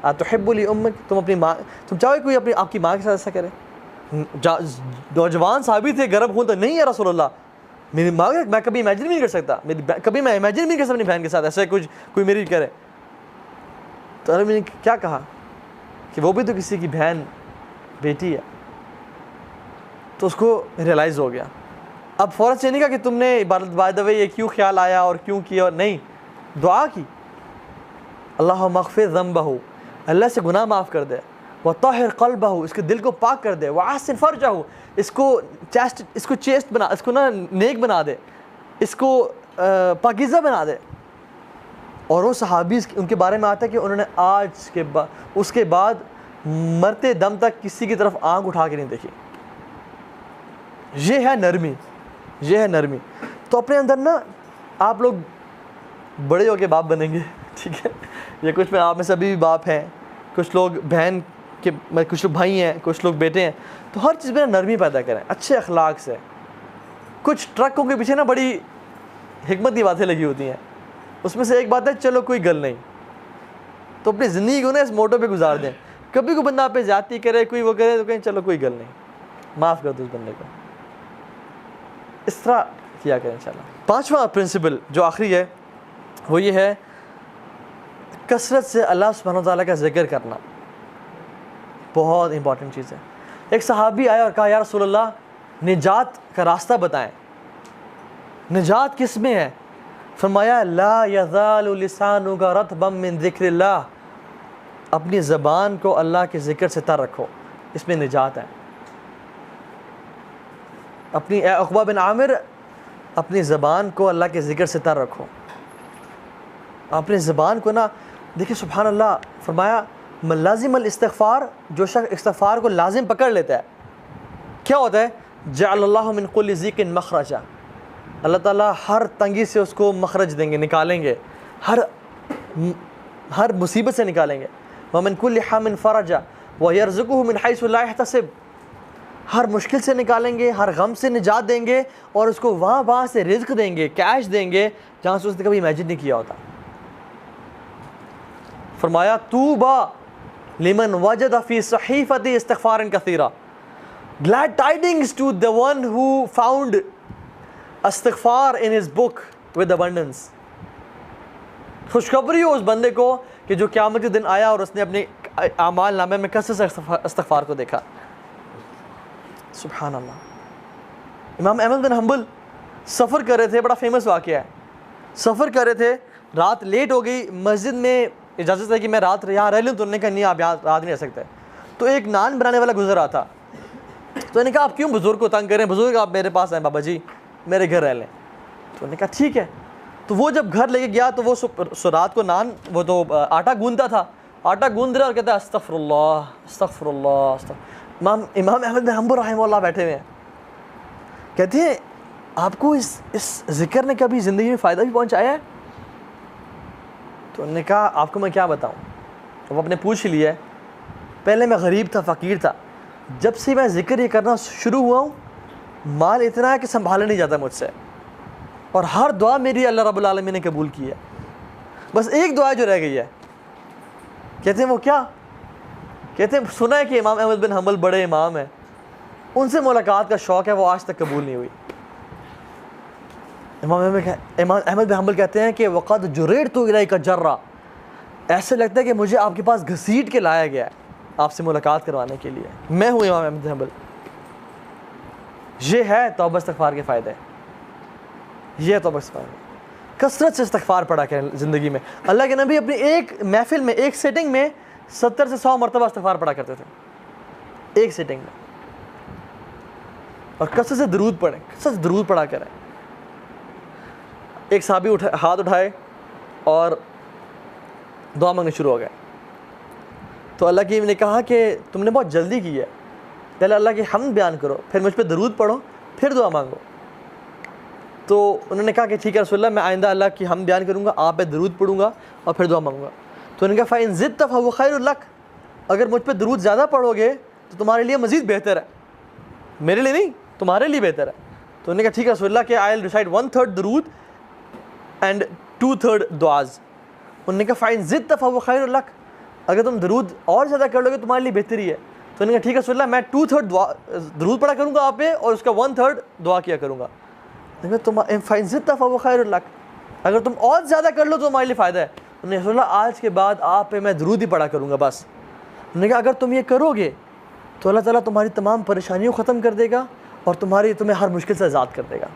اتحب لامک, تم اپنی ماں, تم چاہو کوئی اپنی آپ کی ماں کے ساتھ ایسا کرے. نوجوان صحابی تھے, گرم خون تھا, نہیں یا رسول اللہ میری ماں, میں کبھی امیجن بھی نہیں کر سکتا, کبھی میں امیجن بھی نہیں کر سکتا اپنی بہن کے ساتھ ایسا کچھ کوئی میری کرے. تو اللہ نے کیا کہا کہ وہ بھی تو کسی کی بہن بیٹی ہے. تو اس کو ریئلائز ہو گیا. اب فوراً سے نہیں کہا کہ تم نے بائی دا وے یہ کیوں خیال آیا اور کیوں کیا, اور نہیں, دعا کی, اللہم اغفر ذنبہ, اللہ سے گناہ معاف کر دے, وطہر قلبہ, اس کے دل کو پاک کر دے, وحسن فرجہ, اس کو چیسٹ بنا, اس کو نا نیک بنا دے, اس کو پاکیزہ بنا دے. اور وہ صحابی ان کے بارے میں آتا ہے کہ انہوں نے آج کے بعد اس کے بعد مرتے دم تک کسی کی طرف آنکھ اٹھا کے نہیں دیکھی. یہ ہے نرمی, یہ ہے نرمی. تو اپنے اندر نا آپ لوگ بڑے ہو کے باپ بنیں گے, ٹھیک ہے, یا کچھ میں آپ میں سے ابھی بھی باپ ہیں, کچھ لوگ بہن کے, کچھ لوگ بھائی ہیں, کچھ لوگ بیٹے ہیں. تو ہر چیز میں نرمی پیدا کریں, اچھے اخلاق سے. کچھ ٹرکوں کے پیچھے نا بڑی حکمت کی باتیں لگی ہوتی ہیں, اس میں سے ایک بات ہے چلو کوئی گل نہیں. تو اپنی زندگی کو نا اس موٹو پہ گزار دیں. کبھی کوئی بندہ آپ پہ زیادتی کرے, کوئی وہ کرے, تو کہیں چلو کوئی گل نہیں, معاف کر دو اس بندے کو. اس طرح کیا کریں انشاءاللہ. 5واں پرنسپل جو آخری ہے وہ یہ ہے کثرت سے اللہ سبحانہ وتعالیٰ کا ذکر کرنا. بہت امپورٹنٹ چیز ہے. ایک صحابی آیا اور کہا یا رسول اللہ نجات کا راستہ بتائیں, نجات کس میں ہے؟ فرمایا لا یزال لسانک رطبا من ذکر اللہ, اپنی زبان کو اللہ کے ذکر سے تر رکھو, اس میں نجات ہے. اے عقبہ بن عامر, اپنی زبان کو اللہ کے ذکر سے تر رکھو. اپنی زبان کو نا دیکھیں سبحان اللہ, فرمایا من لازم الاستغفار, جو شخص استغفار کو لازم پکڑ لیتا ہے کیا ہوتا ہے؟ جعل اللہ من کل ضیق مخرجا, اللہ تعالیٰ ہر تنگی سے اس کو مخرج دیں گے, نکالیں گے, ہر مصیبت سے نکالیں گے. ومن کل حم فرجا ویرزقہ من حیث لا یحتسب, ہر مشکل سے نکالیں گے, ہر غم سے نجات دیں گے, اور اس کو وہاں سے رزق دیں گے, کیش دیں گے جہاں سے اس نے کبھی امیجن نہیں کیا ہوتا. فرمایا طوبی لمن وجد فی صحیفۃ استغفار کثیرا, glad tidings to the one who found استغفار in his book with abundance. خوشخبری ہو اس بندے کو کہ جو قیامت کے دن آیا اور اس نے اپنے اعمال نامے میں کثرت سے استغفار کو دیکھا. سبحان اللہ. امام احمد بن حنبل سفر کر رہے تھے, بڑا فیمس واقعہ ہے. سفر کر رہے تھے, رات لیٹ ہو گئی, مسجد میں اجازت ہے کہ میں رات یہاں رہ لوں, تو انہوں نے کہا نہیں آپ یہاں رات نہیں رہ سکتے. تو ایک نان بنانے والا گزر رہا تھا, تو انہوں نے کہا آپ کیوں بزرگ کو تنگ کریں, بزرگ آپ میرے پاس آئیں, بابا جی میرے گھر رہ لیں. تو انہوں نے کہا ٹھیک ہے. تو وہ جب گھر لے کے گیا تو وہ رات کو نان, وہ تو آٹا گوندتا تھا, آٹا گوندھ رہا اور کہتا ہے استغفر اللہ استغفر اللہ. امام احمد بن حنبل رحمہ اللہ بیٹھے ہوئے ہیں, کہتے ہیں آپ کو اس ذکر نے کبھی زندگی میں فائدہ بھی پہنچایا ہے؟ تو انہوں نے کہا آپ کو میں کیا بتاؤں. وہ اپنے پوچھ لیا ہے, پہلے میں غریب تھا, فقیر تھا, جب سے میں ذکر یہ کرنا شروع ہوا ہوں مال اتنا ہے کہ سنبھالا نہیں جاتا مجھ سے, اور ہر دعا میری اللہ رب العالمین نے قبول کی ہے. بس ایک دعا جو رہ گئی ہے. کہتے ہیں وہ کیا؟ کہتے ہیں سنا ہے کہ امام احمد بن حنبل بڑے امام ہیں, ان سے ملاقات کا شوق ہے, وہ آج تک قبول نہیں ہوئی. امام احمد بن حنبل کہتے ہیں کہ وقد جریرت الیک جرا, ایسے لگتا ہے کہ مجھے آپ کے پاس گھسیٹ کے لایا گیا ہے آپ سے ملاقات کروانے کے لیے. میں ہوں امام احمد بن حنبل. یہ ہے توبہ استغفار کے فائدے, یہ ہے توبہ استغفار. کثرت سے استغفار پڑھا کریں زندگی میں. اللہ کے نبی اپنی ایک محفل میں, ایک سیٹنگ میں 70 سے 100 مرتبہ استغفار پڑھا کرتے تھے, ایک سیٹنگ میں. اور کثرت سے درود پڑھیں, کثرت سے درود پڑھا کریں. ایک صحابی ہاتھ اٹھائے اور دعا مانگنے شروع ہو گئے. تو اللہ کی نے کہا کہ تم نے بہت جلدی کی ہے, پہلے اللہ کی حمد بیان کرو, پھر مجھ پہ درود پڑھو, پھر دعا مانگو. تو انہوں نے کہا کہ ٹھیک ہے رسول اللہ, میں آئندہ اللہ کی حمد بیان کروں گا, آپ پہ درود پڑھوں گا اور پھر دعا مانگوں گا. تو انہوں نے کہا فَإِن زِدْتَ فَهُوَ خَيْرٌ لَكَ, اگر مجھ پہ درود زیادہ پڑھو گے تو تمہارے لیے مزید بہتر ہے, میرے لیے نہیں, تمہارے لیے بہتر ہے. تو انہوں نے کہا ٹھیک ہے رسول اللہ کہ I'll recite 1/3 درود اینڈ 2/3 دعاز. انہوں نے کہا فَإِن زِدْتَ فَهُوَ خَيْرٌ لَكَ, اگر تم درود اور زیادہ کر لو گے تمہارے لیے بہتری ہے. تو انہوں نے کہا ٹھیک ہے رسول اللہ میں 2/3 درود پڑھا کروں گا آپ پہ, اور اس کا 1/3 دعا کیا کروں گا. فَإِن زِدْتَ فَهُوَ خَيْرٌ لَكَ, اگر تم اور زیادہ کر لو تو تمہارے لیے فائدہ ہے. انہوں نے رسول اللہ آج کے بعد آپ پہ میں درود ہی پڑھا کروں گا بس. انہوں نے کہا اگر تم یہ کرو گے تو اللہ تعالیٰ تمہاری تمام پریشانیوں کو ختم کر دے گا اور تمہیں ہر مشکل سے آزاد کر دے گا.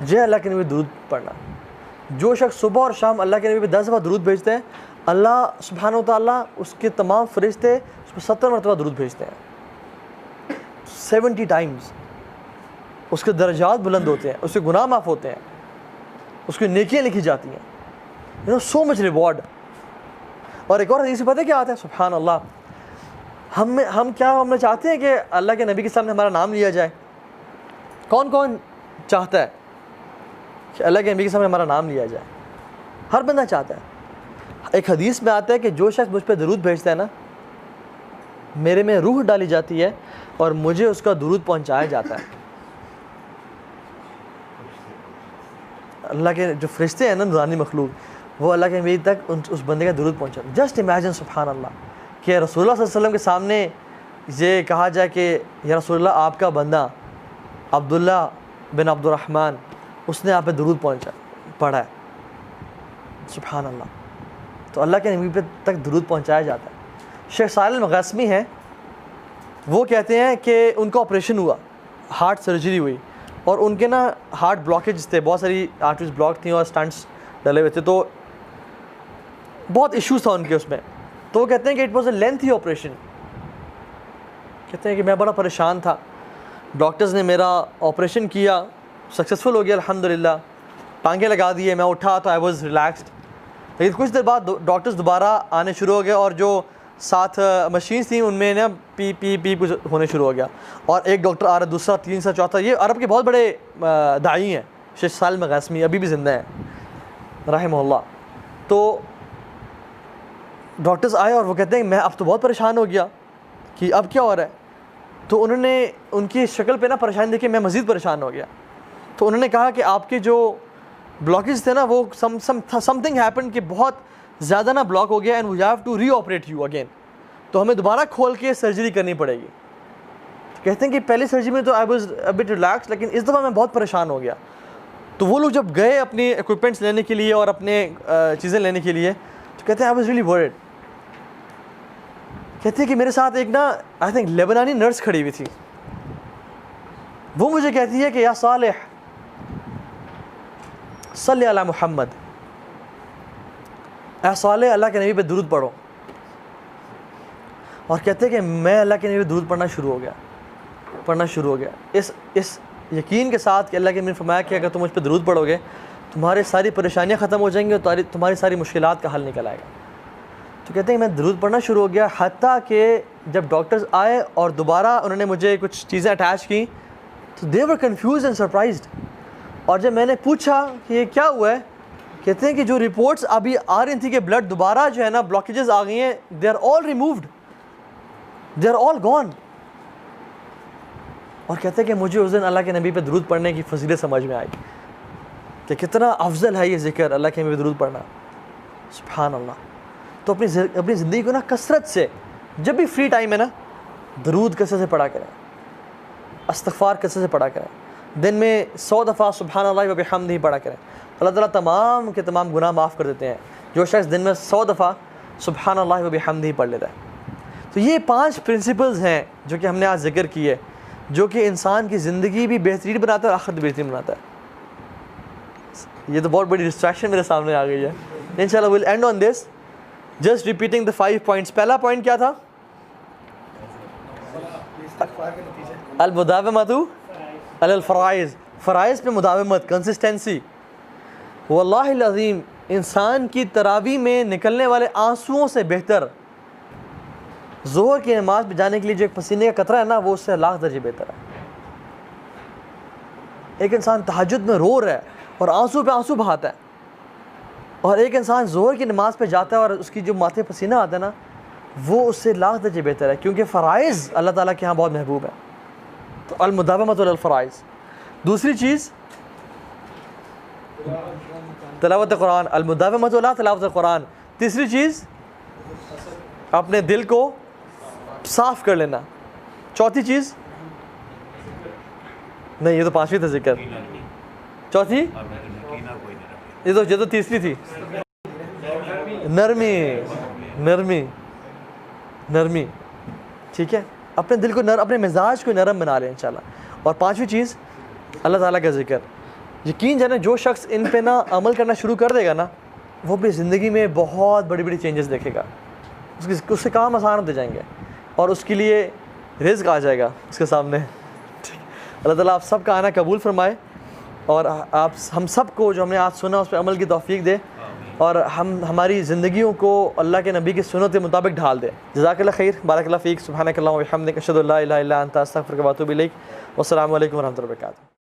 جے اللہ کے نبی درود پڑھنا. جو شخص صبح اور شام اللہ کے نبی پہ 10 دفعہ درود بھیجتے ہیں, اللہ سبحانہ و تعالیٰ اس کے تمام فرشتے اس پہ 70 مرتبہ درود بھیجتے ہیں, 70 ٹائمز. اس کے درجات بلند ہوتے ہیں, اس کے گناہ معاف ہوتے ہیں, اس کی نیکیاں لکھی جاتی ہیں. سو مچ ریوارڈ. اور ایک اور حدیث پتہ ہے کیا آتا ہے؟ سبحان اللہ, ہم چاہتے ہیں کہ اللہ کے نبی کے سامنے ہمارا نام لیا جائے. کون کون چاہتا ہے کہ اللہ کے نبی کے سامنے ہمارا نام لیا جائے؟ ہر بندہ چاہتا ہے. ایک حدیث میں آتا ہے کہ جو شخص مجھ پہ درود بھیجتا ہے نا, میرے میں روح ڈالی جاتی ہے اور مجھے اس کا درود پہنچایا جاتا ہے. اللہ کے جو فرشتے ہیں نا, نورانی مخلوق, وہ اللہ کے نبی تک اس بندے کا درود پہنچا. جسٹ امیجن سبحان اللہ کہ رسول اللہ صلی اللہ علیہ وسلم کے سامنے یہ کہا جائے کہ یا رسول اللہ آپ کا بندہ عبداللہ بن عبد الرحمن اس نے آپ پہ درود پڑھا ہے. سبحان اللہ. تو اللہ کے نبی پہ تک درود پہنچایا جاتا ہے. شیخ صالح المغاسمی ہیں, وہ کہتے ہیں کہ ان کا آپریشن ہوا, ہارٹ سرجری ہوئی, اور ان کے نا ہارٹ بلاکیج تھے, بہت ساری آرٹریز بلاک تھیں اور سٹنٹس ڈلے ہوئے تھے, تو بہت ایشوز تھا ان کے اس میں. تو وہ کہتے ہیں کہ it was a lengthy operation. کہتے ہیں کہ میں بڑا پریشان تھا. ڈاکٹرز نے میرا آپریشن کیا, سکسیزفل ہو گیا الحمدللہ, ٹانگیں لگا دیے, میں اٹھا تو آئی واز ریلیکسڈ. لیکن کچھ دیر بعد ڈاکٹرز دوبارہ آنے شروع ہو گئے, اور جو ساتھ مشینس تھیں ان میں نا پی پی پی کچھ ہونے شروع ہو گیا, اور ایک ڈاکٹر آ رہا, دوسرا, تیسرا, چوتھا. یہ عرب کے بہت بڑے داعی ہیں, شیخ صالح المغاسمی, ابھی بھی زندہ ہیں رحمہ اللہ. تو ڈاکٹرز آئے اور وہ کہتے ہیں کہ میں اب تو بہت پریشان ہو گیا کہ اب کیا ہو رہا ہے. تو انہوں نے ان کی شکل پہ نا پریشانی دیکھی, میں مزید پریشان ہو گیا. تو انہوں نے کہا کہ آپ کے جو بلاکیج تھے نا وہ سم تھنگ ہیپن کہ بہت زیادہ نا بلاک ہو گیا, and we have to reoperate you again. تو ہمیں دوبارہ کھول کے سرجری کرنی پڑے گی. تو کہتے ہیں کہ پہلی سرجری میں تو I was a but relax, لیکن اس دفعہ میں بہت پریشان ہو گیا. تو وہ لوگ جب گئے اپنے ایکوپمنٹس لینے کے لیے اور اپنے چیزیں لینے کے لیے, تو کہتے ہیں آئی واز ریئلی ورڈ. کہتے ہیں کہ میرے ساتھ ایک نا آئی تھنک لیبنانی نرس کھڑی ہوئی تھی. وہ مجھے کہتی ہے کہ یا صالح صلی علی محمد, اے صالح اللہ کے نبی پہ درود پڑھو. اور کہتے ہیں کہ میں اللہ کے نبی پہ درود پڑھنا شروع ہو گیا اس یقین کے ساتھ کہ اللہ کے نبی نے فرمایا کہ اگر تم مجھ پہ درود پڑھو گے تمہاری ساری پریشانیاں ختم ہو جائیں گی اور تمہاری ساری مشکلات کا حل نکل آئے گا. تو کہتے ہیں میں درود پڑھنا شروع ہو گیا, حتیٰ کہ جب ڈاکٹرز آئے اور دوبارہ انہوں نے مجھے کچھ چیزیں اٹیچ کی تو دے ور کنفیوز اینڈ سرپرائزڈ. اور جب میں نے پوچھا کہ یہ کیا ہوا ہے, کہتے ہیں کہ جو رپورٹس ابھی آ رہی تھیں کہ بلڈ دوبارہ جو ہے نا بلاکیجز آ گئی ہیں, they are all removed, they are all gone. اور کہتے ہیں کہ مجھے اس دن اللہ کے نبی پہ درود پڑھنے کی فضیلت سمجھ میں آئی کہ کتنا افضل ہے یہ ذکر, اللہ کے نبی پہ درود پڑھنا. سبحان اللہ. تو اپنی زندگی کو نا کثرت سے, جب بھی فری ٹائم ہے نا, درود کثرت سے پڑھا کریں, استغفار کثرت سے پڑھا کریں. دن میں 100 دفعہ سبحان اللہ و بحمدہ پڑھا کریں. اللہ تعالیٰ تمام کے تمام گناہ معاف کر دیتے ہیں جو شخص دن میں 100 دفعہ سبحان اللہ و بحمدہ پڑھ لیتا ہے. تو یہ 5 پرنسپلز ہیں جو کہ ہم نے آج ذکر کیے, جو کہ انسان کی زندگی بھی بہترین بناتا ہے اور آخرت بھی بہترین بناتا ہے. یہ تو بہت بڑی ڈسٹریکشن میرے سامنے آ گئی ہے. انشاءاللہ we'll end on this, just repeating the 5 points. پہلا پوائنٹ کیا تھا؟ المداومۃ علی الفرائض, فرائض پہ مداومت, کنسسٹنسی. واللہ العظیم انسان کی تراویح میں نکلنے والے آنسوؤں سے بہتر ظہر کی نماز پہ جانے کے لیے جو ایک پسینے کا قطرہ ہے نا, وہ اس سے لاکھ درجے بہتر ہے. ایک انسان تہجد میں رو رہا ہے اور آنسو پہ آنسو بہاتا ہے, اور ایک انسان ظہر کی نماز پہ جاتا ہے اور اس کی جو ماتھے پسینہ آتا ہے نا, وہ اس سے لاکھ درجے بہتر ہے, کیونکہ فرائض اللہ تعالیٰ کے ہاں بہت محبوب ہے. تو المداومۃ علی الفرائض. دوسری چیز تلاوت قرآن, المداومۃ علی تلاوت القرآن. تیسری چیز اپنے دل کو صاف کر لینا. چوتھی چیز نہیں, یہ تو 5ویں تھا ذکر. چوتھی یہ تو تیسری تھی, نرمی. ٹھیک ہے, اپنے دل کو اپنے مزاج کو نرم بنا لیں انشاءاللہ. اور 5ویں چیز اللہ تعالیٰ کا ذکر. یقین جانے جو شخص ان پہ نا عمل کرنا شروع کر دے گا نا, وہ اپنی زندگی میں بہت بڑی بڑی چینجز دیکھے گا. اس کے کام آسان ہوتے جائیں گے اور اس کے لیے رزق آ جائے گا اس کے سامنے. اللہ تعالیٰ آپ سب کا آنا قبول فرمائے, اور آپ ہم سب کو جو ہم نے آج سنا اس پہ عمل کی توفیق دے. اور ہم ہماری زندگیوں کو اللہ کے نبی کی سنت کے مطابق ڈھال دیں۔ جزاک اللہ خیر، بارک اللہ فیک، سبحانک اللہم و بحمدک، اشہد ان لا الہ الا انت، استغفرک و اتوب الیک، والسلام علیکم ورحمۃ اللہ وبرکاتہ۔